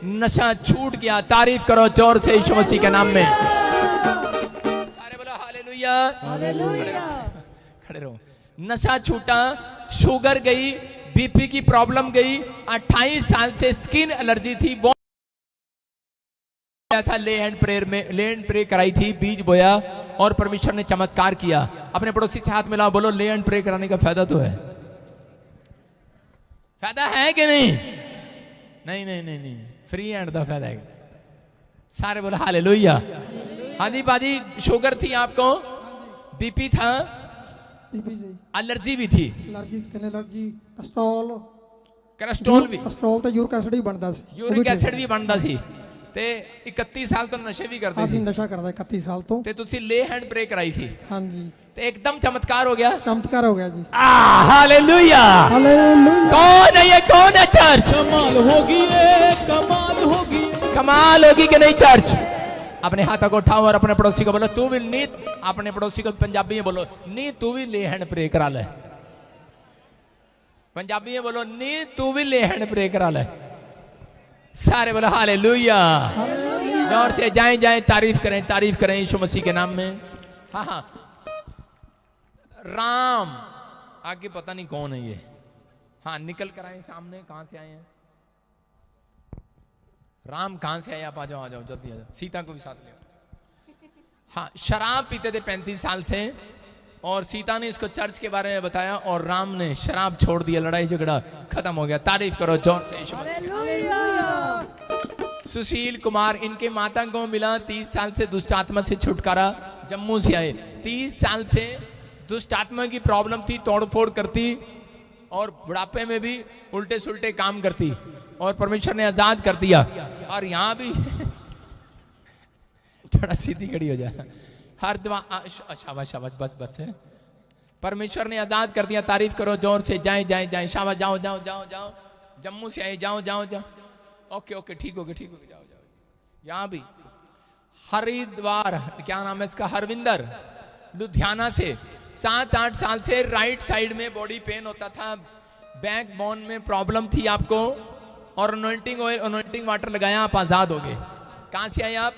नशा छूट गया। तारीफ करो जोर से यीशु मसीह के नाम में। सारे बोलो हालेलुया। खड़े रहो। नशा छूटा, शुगर गई, BP की प्रॉब्लम गई। 28 साल से स्किन एलर्जी थी, वो था ले हैंड प्रेयर में, ले हैंड प्रे कराई थी, बीज बोया और परमेश्वर ने चमत्कार किया। अपने पड़ोसी से हाथ मिलाओ, बोलो ले हैंड प्रे कराने का फायदा तो है। फायदा है कि नहीं? नहीं नहीं नहीं नहीं, फ्री हैंड का फायदा है। सारे बोलो हालेलुया। हाँ जी बाजी, शुगर थी आपको, BP था, एलर्जी भी थी, एलर्जी, स्किन एलर्जी, कोलेस्ट्रॉल भी, कोलेस्ट्रॉल ਤੇ यूरिक एसिड भी ਬਣਦਾ ਸੀ, यूरिक एसिड भी ਬਣਦਾ ਸੀ ਤੇ 31 ਸਾਲ ਤੋਂ ਨਸ਼ੇ ਵੀ ਕਰਦੇ ਸੀ। ਅਸੀਂ ਨਸ਼ਾ ਕਰਦਾ 31 ਸਾਲ ਤੋਂ ਤੇ ਤੁਸੀਂ ਲੇ हैंड प्रे कराई ਸੀ। ਹਾਂਜੀ ਤੇ एकदम चमत्कार हो गया। चमत्कार हो गया जी। Hallelujah hallelujah. कौन है ये? कौन है चर्च? कमाल होगी, कमाल होगी, कमाल होगी कि नहीं चर्च? अपने हाथों को उठाओ और अपने पड़ोसी को बोलो तू भी नी, अपने पड़ोसी को पंजाबी में बोलो नी तू भी ले हैंड प्रे करा ले। पंजाबी में बोलो नी तू भी ले हैंड प्रे करा ले। सारे बोलो हालेलुया। और से जाएं जाएं, तारीफ करें यीशु मसीह के नाम में। हाँ हाँ, राम आगे पता नहीं कौन है ये। हाँ निकल कर आए सामने, कहां से आए हैं? राम कहां से आए? आप आ जाओ जल्दी आ जाओ। सीता को भी साथ ले। हाँ, शराब पीते थे 35 साल से, और सीता ने इसको चर्च के बारे में बताया और राम ने शराब छोड़ दिया, लड़ाई झगड़ा खत्म हो गया। तारीफ करो जोर से यीशु मसीह। सुशील कुमार, इनके माता को मिला 30 साल से दुष्ट आत्मा से छुटकारा, जम्मू से आए। 30 साल से दुष्ट आत्मा की प्रॉब्लम थी, तोड़फोड़ करती और बुढ़ापे में भी उल्टे सुल्टे काम करती, और परमेश्वर ने आजाद कर दिया। और यहां भी थोड़ा सीधी खड़ी हो जाए, हर दुआ शाबाश शाबाश, बस बस है। परमेश्वर ने आजाद कर दिया। तारीफ करो जोर से। जाएं जाएं जाएं, शाबाश, जाओ जाओ जाओ जाओ। जम्मू से आए, जाओ जाओ जाओ। ओके ओके, ठीक हो गया ठीक हो गया, जाओ जाओ। यहाँ भी हरिद्वार, क्या नाम है इसका, हरविंदर, लुधियाना से 7-8 साल से राइट साइड में बॉडी पेन होता था, बैक बोन में प्रॉब्लम थी आपको, और अनॉइंटिंग ऑयल, अनॉइंटिंग वाटर लगाया, आप आजाद हो गए। कहां से आए आप?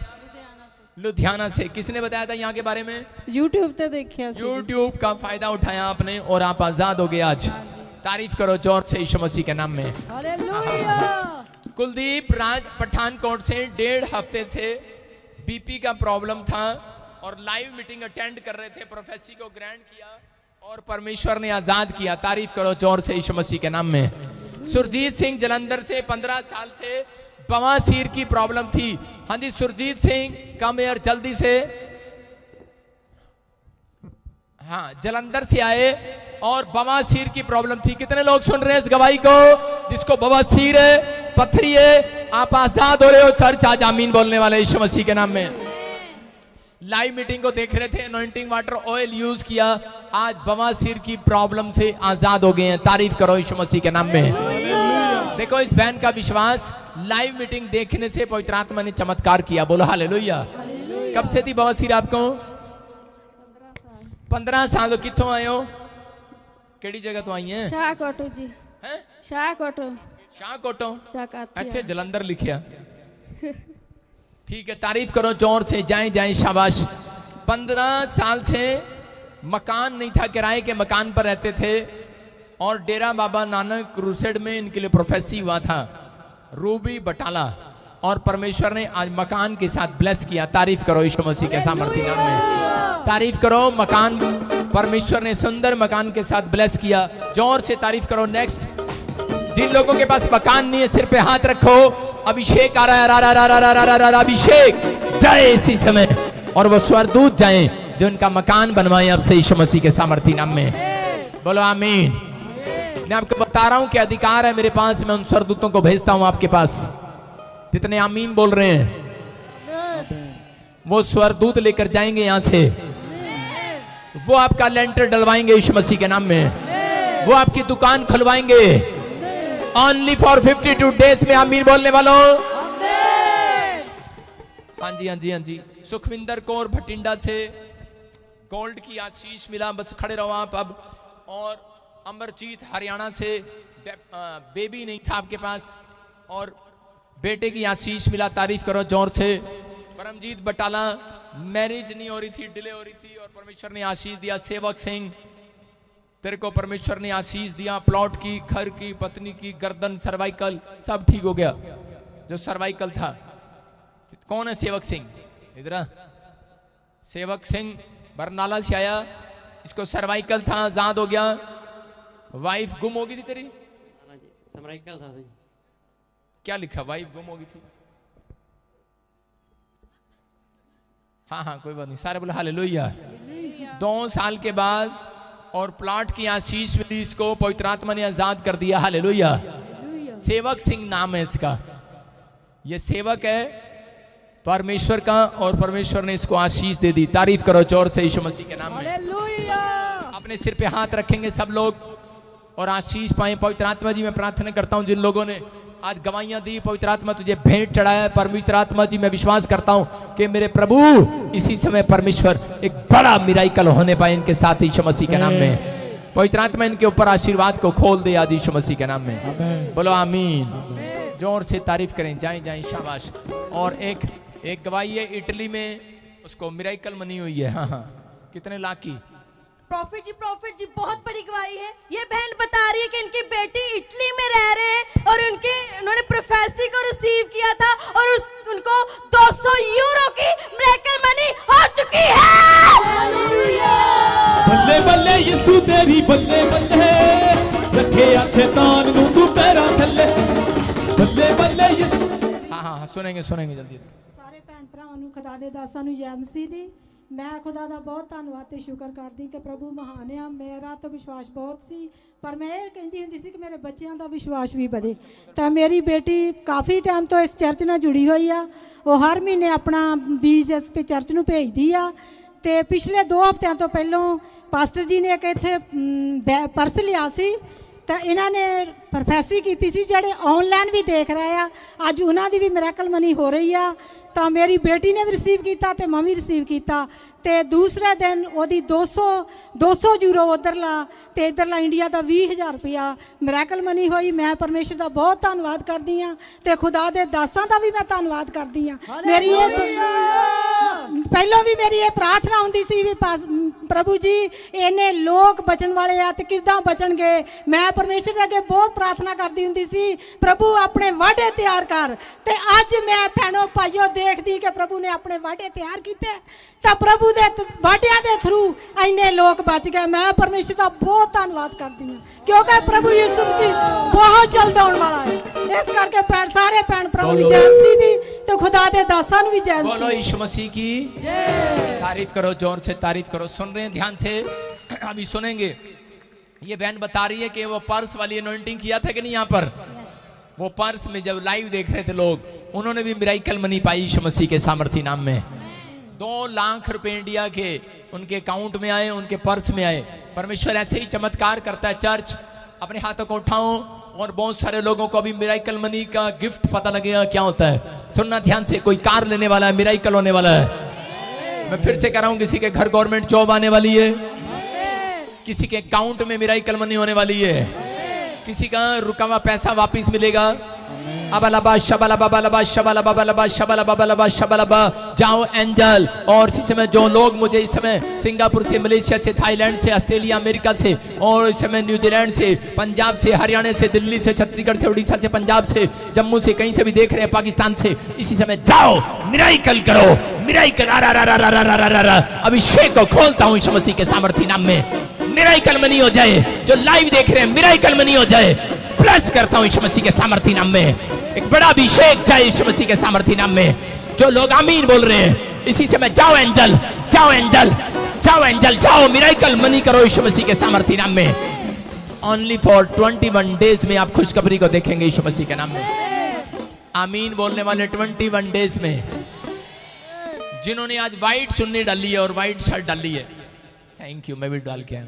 लुधियाना से। किसने बताया था यहाँ के बारे में? यूट्यूब पे देखा। यूट्यूब का फायदा उठाया आपने और आप आजाद हो गए आज। तारीफ करो जोर से यीशु मसीह के नाम में। कुलदीप राज पठानकोट से 1.5 हफ्ते से BP का प्रॉब्लम था और लाइव मीटिंग अटेंड कर रहे थे, प्रोफेसी को ग्रांट किया और परमेश्वर ने आजाद किया। तारीफ करो जोर से यीशु मसीह के नाम में। सुरजीत सिंह जलंधर से 15 साल से बवासीर की प्रॉब्लम थी। हाँ जी सुरजीत सिंह, कम यार जल्दी से। हाँ, जलंधर से आए और बवासीर की प्रॉब्लम थी। कितने लोग सुन रहे हैं इस गवाही को? जिसको बवासीर है, पथरी है, आप आजाद हो रहे हो। चर्च आज आमीन बोलने वाले यीशु मसीह के नाम में। लाइव मीटिंग को देख रहे थे, अनॉइंटिंग वाटर ऑयल यूज किया, आज बवासीर की प्रॉब्लम से आजाद हो गए हैं। तारीफ करो यीशु मसीह के नाम में। देखो इस बहन का विश्वास, लाइव मीटिंग देखने से पवित्र आत्मा ने चमत्कार किया। बोलो हालेलुया। कब से थी बवासीर आपको? 15 साल। तो कितों आए हो? केड़ी जगह तो आई हैं? शाहकोटो जी। हैं? शाहकोटो। शाहकोटो। शाहकोटो। अच्छे जलंधर लिखिया। ठीक है, तारीफ करो जोर से। जाएं जाएं, शाबाश। 15 साल से मकान नहीं था, किराए के मकान पर रहते थे और डेरा बाबा नानक क्रूसेड में इनके लिए प्रोफेसी हुआ था, रूबी बटाला, और परमेश्वर ने आज मकान के साथ ब्लेस किया। तारीफ करो यीशु मसीह के सामर्थी नाम में, तारीफ करो। मकान परमेश्वर ने सुंदर मकान के साथ ब्लेस किया, जोर से तारीफ करो। नेक्स्ट, जिन लोगों के पास मकान नहीं है सिर पे हाथ रखो। अभिषेक आ रहा है, रा रा रा रा रा रा रा अभिषेक जाए इसी समय, और वो स्वर्गदूत जाए जो उनका मकान बनवाए अब से यीशु मसीह के सामर्थी नाम में। बोलो आमीन। मैं आपको बता रहा हूं कि अधिकार है मेरे पास, मैं उन स्वर्गदूतों को भेजता हूं आपके पास। जितने आमीन बोल रहे हैं वो स्वर्गदूत लेकर जाएंगे यहां से, वो आपका लेंटर डलवाएंगे यीशु मसीह के नाम में, वो आपकी दुकान खुलवाएंगे। ओनली फॉर 52 डेज में आमीन बोलने वालों। हाँ जी हाँ जी हाँ जी। सुखविंदर कौर भटिंडा से गोल्ड की आशीष मिला, बस खड़े रहो आप अब। और अमरजीत हरियाणा से बेबी नहीं था आपके पास और बेटे की आशीष मिला, तारीफ करो जोर से। परमजीत बटाला मैरिज नहीं हो रही थी, डिले हो रही थी और परमेश्वर ने आशीष दिया। सेवक सिंह तेरे को परमेश्वर ने आशीष दिया, प्लॉट की, घर की, पत्नी की, गर्दन, सर्वाइकल सब ठीक हो गया जो सर्वाइकल था। कौन है सेवक सिंह? इधर सेवक सिंह बरनाला से आया, इसको सर्वाइकल था, आजाद हो गया। वाइफ गुम हो गई थी तेरी? सर्वाइकल था। क्या लिखा? वाइफ गुम हो गई थी। हाँ हाँ कोई बात नहीं, सारे बोले हालेलुया। 2 साल के बाद और प्लॉट की आशीष मिली इसको, पवित्र आत्मा ने आजाद कर दिया। हालेलुया। सेवक सिंह नाम है इसका, ये सेवक है परमेश्वर का और परमेश्वर ने इसको आशीष दे दी। तारीफ करो जोर से यीशु मसीह के नाम में। अपने सिर पे हाथ रखेंगे सब लोग और आशीष पाए। पवित्र आत्मा जी मैं प्रार्थना करता हूं जिन लोगों ने आज गवाहियां दी, पवित्र आत्मा तुझे भेंट चढ़ाया, पवित्र आत्मा जी मैं विश्वास करता हूं कि मेरे प्रभु इसी समय परमेश्वर एक बड़ा मिराइकल होने पाए इनके साथ यीशु मसीह के नाम में। पवित्र आत्मा इनके ऊपर आशीर्वाद को खोल दे आज यीशु मसीह के नाम में। बोलो आमीन। जोर से तारीफ करें, जाए जाए शाबाश। और एक गवाही है इटली में, उसको मिराइकल मनी हुई है। हाँ हाँ, कितने लाख की? प्रॉफिट जी बहुत बड़ी गवाही है। ये बहन बता रही है कि इनकी बेटी इटली में रह रहे हैं और उन्होंने प्रोफेसी को रिसीव किया था और उनको 200 यूरो की मिरेकल मनी हो चुकी है। बल्ले बल्ले यीशु तेरी बल्ले बल्ले, रखे अच्छे तान नू तू पैरा थल्ले। बल्ले बल्ले यीशु। हाँ हाँ सुनेंगे सुनेंगे जल्दी। ਸਾਰੇ ਭੈਣ ਭਰਾਵਾਂ ਨੂੰ ਖੁਦਾ ਦੇ ਦਾਸਾਂ ਨੂੰ ਜੈ ਮਸੀਹ ਦੀ। ਮੈਂ ਖੁਦਾ ਦਾ ਬਹੁਤ ਧੰਨਵਾਦ ਤੇ ਸ਼ੁਕਰ ਕਰਦੀ ਕਿ ਪ੍ਰਭੂ ਮਹਾਨ ਆ। ਮੇਰਾ ਤਾਂ ਵਿਸ਼ਵਾਸ ਬਹੁਤ ਸੀ, ਪਰ ਮੈਂ ਇਹ ਕਹਿੰਦੀ ਹੁੰਦੀ ਸੀ ਕਿ ਮੇਰੇ ਬੱਚਿਆਂ ਦਾ ਵਿਸ਼ਵਾਸ ਵੀ ਵਧੇ। ਤਾਂ ਮੇਰੀ ਬੇਟੀ ਕਾਫੀ ਟਾਈਮ ਤੋਂ ਇਸ ਚਰਚ ਨਾਲ ਜੁੜੀ ਹੋਈ ਆ, ਉਹ ਹਰ ਮਹੀਨੇ ਆਪਣਾ ਬੀਜ ਇਸ ਚਰਚ ਨੂੰ ਭੇਜਦੀ ਆ। ਤੇ ਪਿਛਲੇ 2 ਹਫ਼ਤਿਆਂ ਤੋਂ ਪਹਿਲਾਂ ਪਾਸਟਰ ਜੀ ਨੇ ਇੱਕ ਇੱਥੇ ਪਰਸ ਲਿਆ ਸੀ ਤਾਂ ਇਹਨਾਂ ਨੇ ਪ੍ਰੋਫੈਸੀ ਕੀਤੀ ਸੀ, ਜਿਹੜੇ ਆਨਲਾਈਨ ਵੀ ਦੇਖ ਰਹੇ ਆ ਅੱਜ ਉਹਨਾਂ ਦੀ ਵੀ ਮਿਰੈਕਲ ਮਨੀ ਹੋ ਰਹੀ ਆ। ਤਾਂ ਮੇਰੀ ਬੇਟੀ ਨੇ ਵੀ ਰਿਸੀਵ ਕੀਤਾ ਤੇ ਮੈਂ ਵੀ ਰਿਸੀਵ ਕੀਤਾ ਤੇ ਦੂਸਰੇ ਦਿਨ ਉਹਦੀ 200 ਯੂਰੋ ਉਧਰਲਾ ਤੇ ਇਧਰਲਾ ਇੰਡੀਆ ਦਾ 20,000 ਰੁਪਇਆ ਮਿਰੈਕਲ ਮਨੀ ਹੋਈ। ਮੈਂ ਪਰਮੇਸ਼ਰ ਦਾ ਬਹੁਤ ਧੰਨਵਾਦ ਕਰਦੀ ਆ ਤੇ ਖੁਦਾ ਦੇ ਦਾਸਾਂ ਦਾ ਵੀ ਮੈਂ ਧੰਨਵਾਦ ਕਰਦੀ ਆ। ਮੇਰੀ ਇਹ ਪਹਿਲਾਂ ਵੀ ਮੇਰੀ ਇਹ ਪ੍ਰਾਰਥਨਾ ਹੁੰਦੀ ਸੀ ਵੀ ਪ੍ਰਭੂ ਜੀ ਇਹਨੇ ਲੋਕ ਬਚਣ ਵਾਲੇ ਆ ਤੇ ਕਿੱਦਾਂ ਬਚਣਗੇ। ਮੈਂ ਪਰਮੇਸ਼ਰ ਦੇ ਅੱਗੇ ਬਹੁਤ ਪ੍ਰਾਰਥਨਾ ਕਰਦੀ ਹੁੰਦੀ ਸੀ, ਪ੍ਰਭੂ ਆਪਣੇ ਵਾਢੇ ਤਿਆਰ ਕਰ। ਤੇ ਅੱਜ ਮੈਂ ਭੈਣੋ ਭਾਈਓ ਦੇਖਦੀ ਕਿ ਪ੍ਰਭੂ ਨੇ ਆਪਣੇ ਵਾਢੇ ਤਿਆਰ ਕੀਤੇ ਤਾਂ ਪ੍ਰਭੂ ਦੇ ਵਾਢਿਆਂ ਦੇ ਥਰੂ ਇੰਨੇ ਲੋਕ ਬਚ ਗਏ। ਮੈਂ ਪਰਮੇਸ਼ਰ ਦਾ ਬਹੁਤ ਧੰਨਵਾਦ ਕਰਦੀ ਹਾਂ ਕਿਉਂਕਿ ਪ੍ਰਭੂ ਯਿਸੂ ਮਸੀਹ ਬਹੁਤ ਜਲਦ ਆਉਣ ਵਾਲਾ ਹੈ। ਇਸ ਕਰਕੇ ਭੈਣ ਸਾਰੇ ਭੈਣ ਪ੍ਰਭੂ ਨੂੰ ਜੈ ਮਸੀਹ ਦੀ ਤੇ ਖੁਦਾ ਦੇ ਦਾਸਾਂ ਨੂੰ ਵੀ ਜੈ ਮਸੀਹ। बोलो यीशु मसीह की तारीफ करो, जोर से तारीफ करो। सुन रहे हैं ध्यान से, अभी सुनेंगे। ये बहन बता रही है कि वो पर्स वाली अनॉइंटिंग किया था कि नहीं यहाँ पर, वो पर्स में जब लाइव देख रहे थे लोग, उन्होंने भी मिराइकल मनी पाई यीशु मसीह के सामर्थी नाम में। 2 लाख रुपए इंडिया के उनके अकाउंट में आए, उनके पर्स में आए। परमेश्वर ऐसे ही चमत्कार करता है। चर्च अपने हाथों को उठाओ और बहुत सारे लोगों को अभी मिराइकल मनी का गिफ्ट पता लगेगा क्या होता है। सुनना ध्यान से, कोई कार लेने वाला है, मिराइकल होने वाला है। मैं फिर से कह रहा हूं, किसी के घर गवर्नमेंट जॉब आने वाली है, किसी के अकाउंट में मिराइकल मनी होने वाली है, किसी का रुका हुआ पैसा वापिस मिलेगा, अबलबा शबलबा बलबा शबलबा बलबा शबलबा बलबा शबलबा। जाओ एंजल। और इस समय जो लोग मुझे इस समय सिंगापुर से, मलेशिया से, थाईलैंड से, ऑस्ट्रेलिया, अमेरिका से और इस समय न्यूजीलैंड से, पंजाब से, हरियाणा से, दिल्ली से, छत्तीसगढ़ से, उड़ीसा से, पंजाब से, जम्मू से, कहीं से भी देख रहे हैं, पाकिस्तान से, इसी समय जाओ मिराइकल करो, मिराइकल। अभिषेक को खोलता हूं यीशु मसीह के सामर्थ्य नाम में, मिराइकल मनी हो जाए। जो लाइव देख रहे हैं मिराइकल मनी हो जाए। प्लस करता हूं यीशु मसीह के सामर्थ्य नाम में, एक बड़ा अभिषेक जाए यीशु मसीह के सामर्थ्य नाम में। जो लोग आमीन बोल रहे हैं इसी समय जाओ एंजल, जाओ एंजल, जाओ एंजल, जाओ मिराइकल मनी करो यीशु मसीह के सामर्थ्य नाम में। ओनली फॉर 21 डेज में आप खुशखबरी को देखेंगे यीशु मसीह के नाम में। आमीन बोलने वाले 21 डेज में जिन्होंने आज व्हाइट चुन्नी डाली है और व्हाइट शर्ट डाली है, थैंक यू, मैं भी डाल के आया।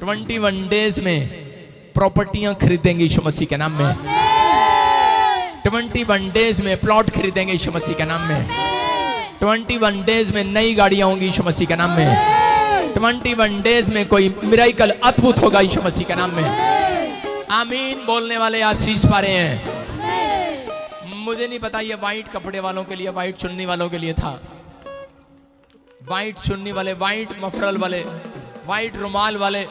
21 डेज में प्रॉपर्टियां खरीदेंगे यीशु मसीह के नाम में। 21 डेज में प्लॉट खरीदेंगे यीशु मसीह के नाम में। 21 डेज में नई गाड़ियां होंगी यीशु मसीह के नाम में। 21 डेज में कोई मिराइकल अद्भुत होगा यीशु मसीह के नाम में। आमीन बोलने वाले आशीष पा रहे हैं। मुझे नहीं पता ये व्हाइट कपड़े वालों के लिए, व्हाइट चुन्नी वालों के लिए था। व्हाइट चुन्नी वाले, व्हाइट मफरल वाले, व्हाइट रुमाल वाले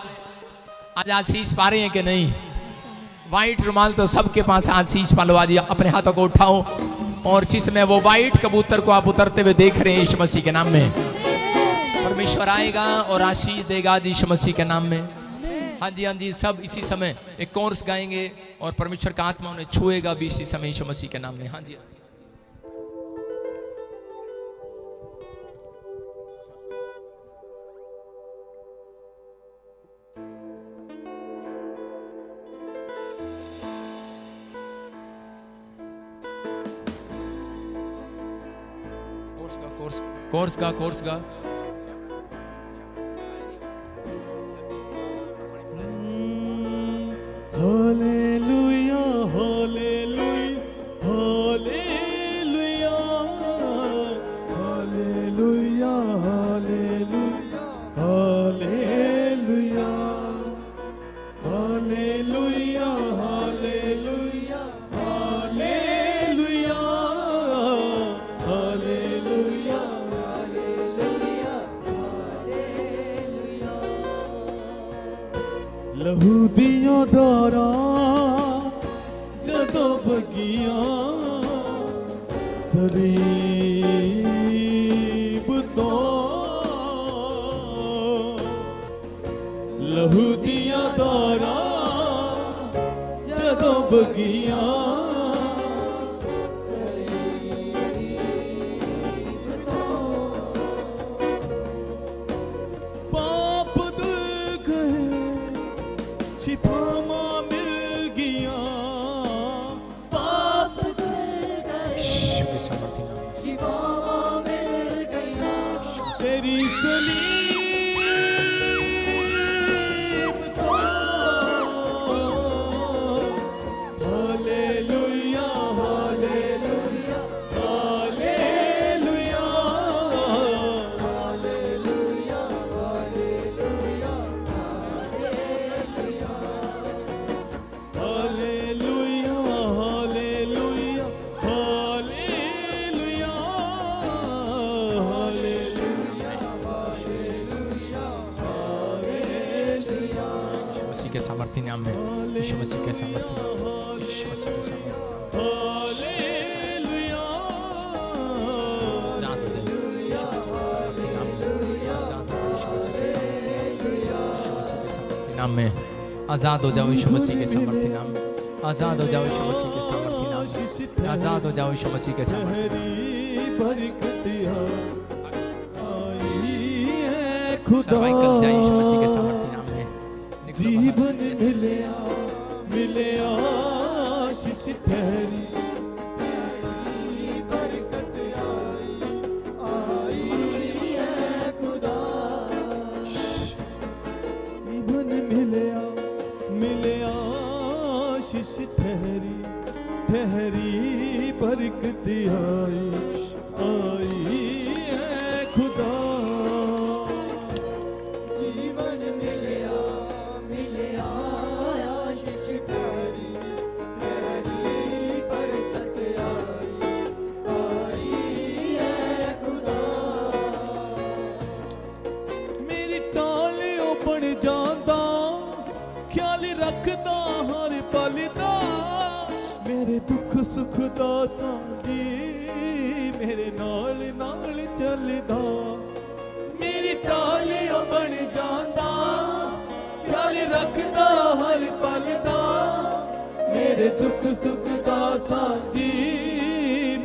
आज आशीष पा रहे हैं कि नहीं? व्हाइट रुमाल तो सबके पास आशीष पालो। आज अपने हाथों को उठाओ और जिसमें वो व्हाइट कबूतर को आप उतरते हुए देख रहे हैं यीशु मसीह के नाम में, परमेश्वर आएगा और आशीष देगा आज यीशु मसीह के नाम में। हाँ जी, हाँ जी, सब इसी समय एक कोर्स गाएंगे और परमेश्वर का आत्मा उन्हें छुएगा भी इसी समय यीशु मसीह के नाम में। हाँ जी, कोर्स गा। हालेलुया हालेलुया हालेलुया हालेलुया हालेलुया हालेलुया हालेलुया हालेलुया हालेलुया हालेलुया। लहू दिया धारा जदों बगिया सरीब तो, लहू दिया धारा जदों बगिया पाप दुख छिपामा मिल गया, पाप छिपामा मिल गया, तेरी सलीब तो। हालेलुया हालेलुया हालेलुया हालेलुया हालेलुया हालेलुया हालेलुया हालेलुया हालेलुया। यीशु मसीह के सामर्थ्य नाम में, यीशु मसीह के सामर्थ्य, यीशु मसीह के सामर्थ्य। हालेलुया आजाद हो जाए यीशु मसीह के सामर्थ्य नाम में, आजाद हो जाओ यीशु मसीह के सामर्थ्य नाम में, आजाद हो जाओ यीशु मसीह के सामर्थ्य नाम में, आजाद हो जाओ यीशु मसीह के सामर्थ्य। सर्वाइकल जाए यीशु मसीह के सामर्थ्य नाम में। जीवन मिले मिले आशीष ठहरी, बरकत आई है खुदा। जीवन मिले आशीष ठहरी ठहरी, बरकत आई है खुदा। जीवन मिले आशीष ठहरी ठहरी, दासां जी मेरे नाल नाल चलदा मेरी टालियों बन जांदा ख्याल रखदा हर पल दा मेरे दुख सुख दासां जी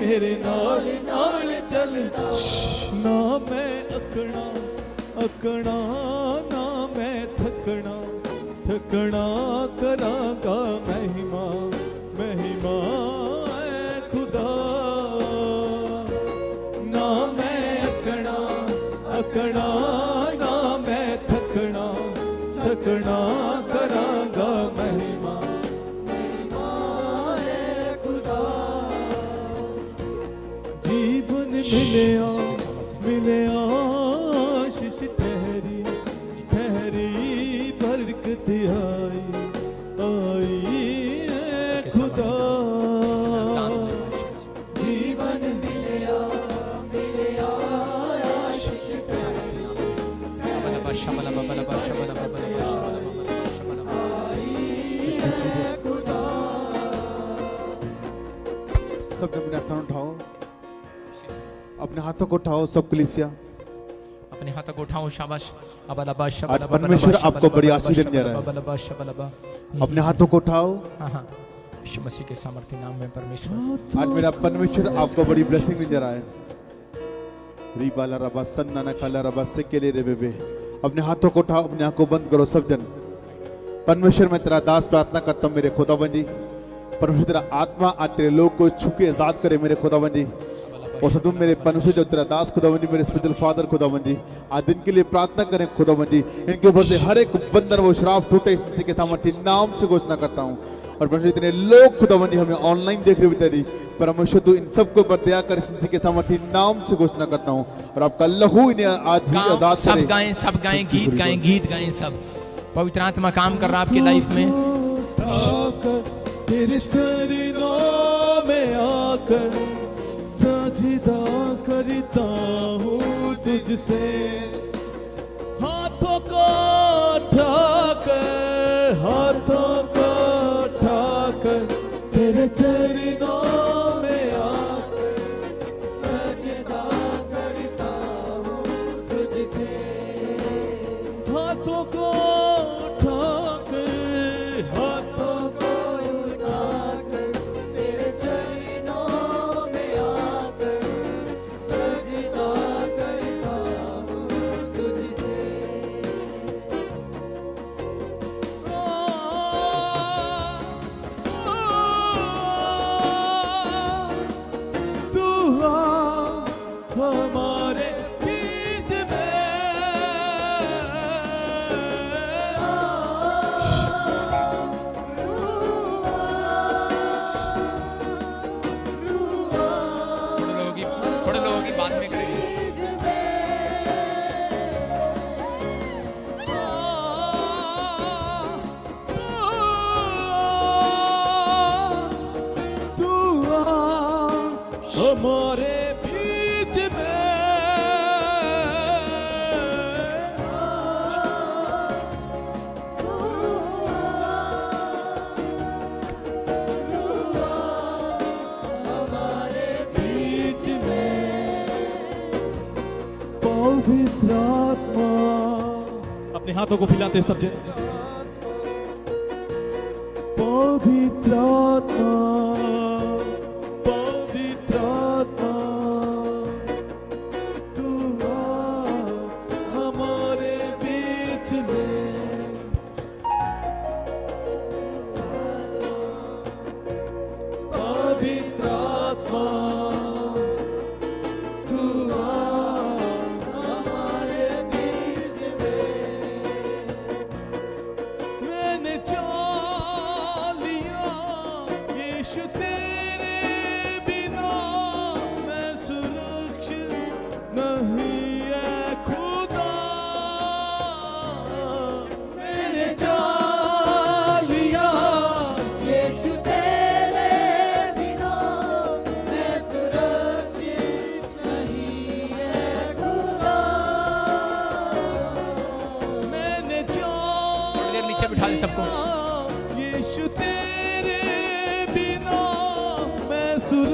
मेरे नाल नाल चलदा ना मैं अकना अकना ना मैं थकना थकना करांगा महिमा महिमा ऐ खुदा ना मैं अकना अकना ना मैं थकना थकना करांगा महिमा महिमा ऐ खुदा जीवन मिलया मिलया आशीष ठहरी ठहरी बरकत आई आई ऐ खुदा जीवन मिलया मिलया आशीष ठहरी शबला बबला शबला बबला सब अपने हाथों उठाओ अपने हाथों को उठाओ सब कलीसिया अपने हाथों को उठाओ शाबाश अबलबा आज शबलबा परमेश्वर आपको बड़ी आशीष देने जा रहा है अबलबा शबलबा अपने हाथों को उठाओ हाँ यीशु मसीह के सामर्थ्य नाम में परमेश्वर आज मेरा परमेश्वर आपको बड़ी ब्लेसिंग देने जा रहा है रीबाला रबा सन्ना काला रबा सेकेले रे बेबे अपने हाथों को उठाओ अपने आंखों बंद करो सब जन परमेश्वर मैं तेरा दास प्रार्थना करता हूँ मेरे खुदावन जी परमेश्वर तेरा आत्मा आज तेरे लोग को छुके आजाद करे मेरे खुदावन जी और सदुम मेरे परमेश्वर जो तेरा दास खुदावन जी मेरे स्पिरिचुअल फादर खुदावन जी आज दिन के लिए प्रार्थना करें खुदावन जी इनके ऊपर से हर एक बंधन वो श्राप टूटे इसी के सामर्थ्य नाम से घोषणा करता हूँ और परमेश्वर इतने लोग खुदावन जी हमें ऑनलाइन देख रहे हुए परमेश्वर तू इन सबको ऊपर दया कर इसी के सामर्थ्य नाम से घोषणा करता हूँ और आपका लहू इन्हें आज ही आजाद करे सब गाएं गीत गाएं सब पवित्र आत्मा काम कर रहा है आपकी लाइफ में तेरे चरणों में आकर सजदा करता हूँ तुझसे हाथों को उठाकर हाथों को उठाकर तेरे चरणों में आकर सजदा करता हूँ तुझसे हाथों को उठाकर हाथों को उठाकर तेरे चरणों में आकर सजदा करता हूँ तुझसे तू हमारे बीच थोड़े लोगों की बात में करेंगे तू हमारे बीच हमारे बीच में पवित्र आत्मा अपने हाथों को फैलाते सब जन पवित्र आत्मा पवित्र आत्मा तू हमारे बीच में पवित्र आत्मा तू हमारे बीच में मैंने चाह लिया यीशु तेरे बिना मैं सुरक्षित नहीं है खुदा मैंने चाह लिया यीशु तेरे बिना मैं सुरक्षित नहीं है खुदा मैंने थोड़ी देर नीचे बिठा दे सबको यीशु तेरे बिना मैं सुरक्षित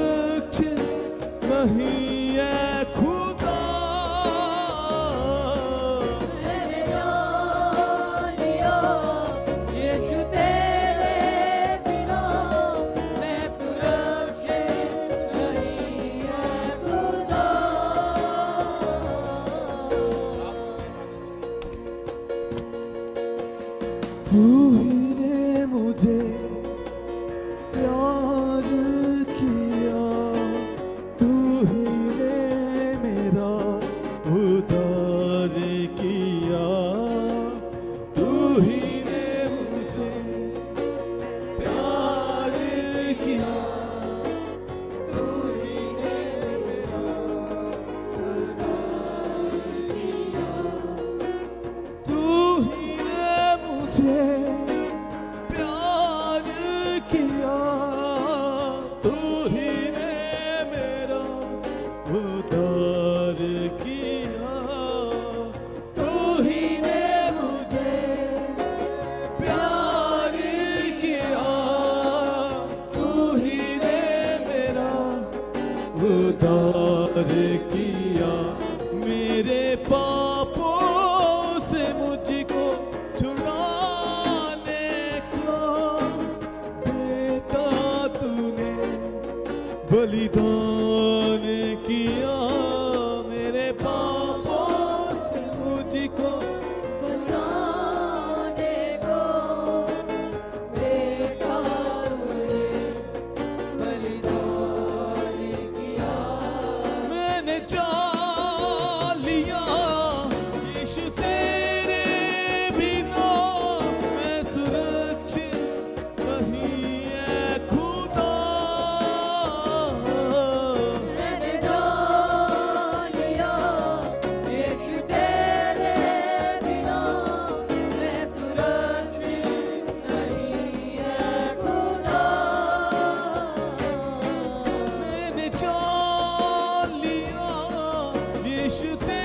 तू ही ने मुझे प्यार किया, तू ही ने मेरा उद्धार किया, तू ही ने मुझे प्यार किया, तू ही ने मेरा उद्धार किया, तू ही ने मुझे प्यार किया, तू ही ने मेरा उद्धार किया, तू ही ने मुझे प्यार किया, तू ही ने मेरा उद्धार किया। मेरे पापों से मुझको छुड़ाने को देता तूने बलिदान किया, मेरे पापों से मुझको छुड़ाने को देता तूने बलिदान किया। मैंने जान लिया यीशु तेरे बिना मैं सुरक्षित नहीं है खुदा। मैंने जान लिया यीशु तेरे बिना मैं सुरक्षित नहीं है खुदा। मैंने जान लिया यीशु तेरे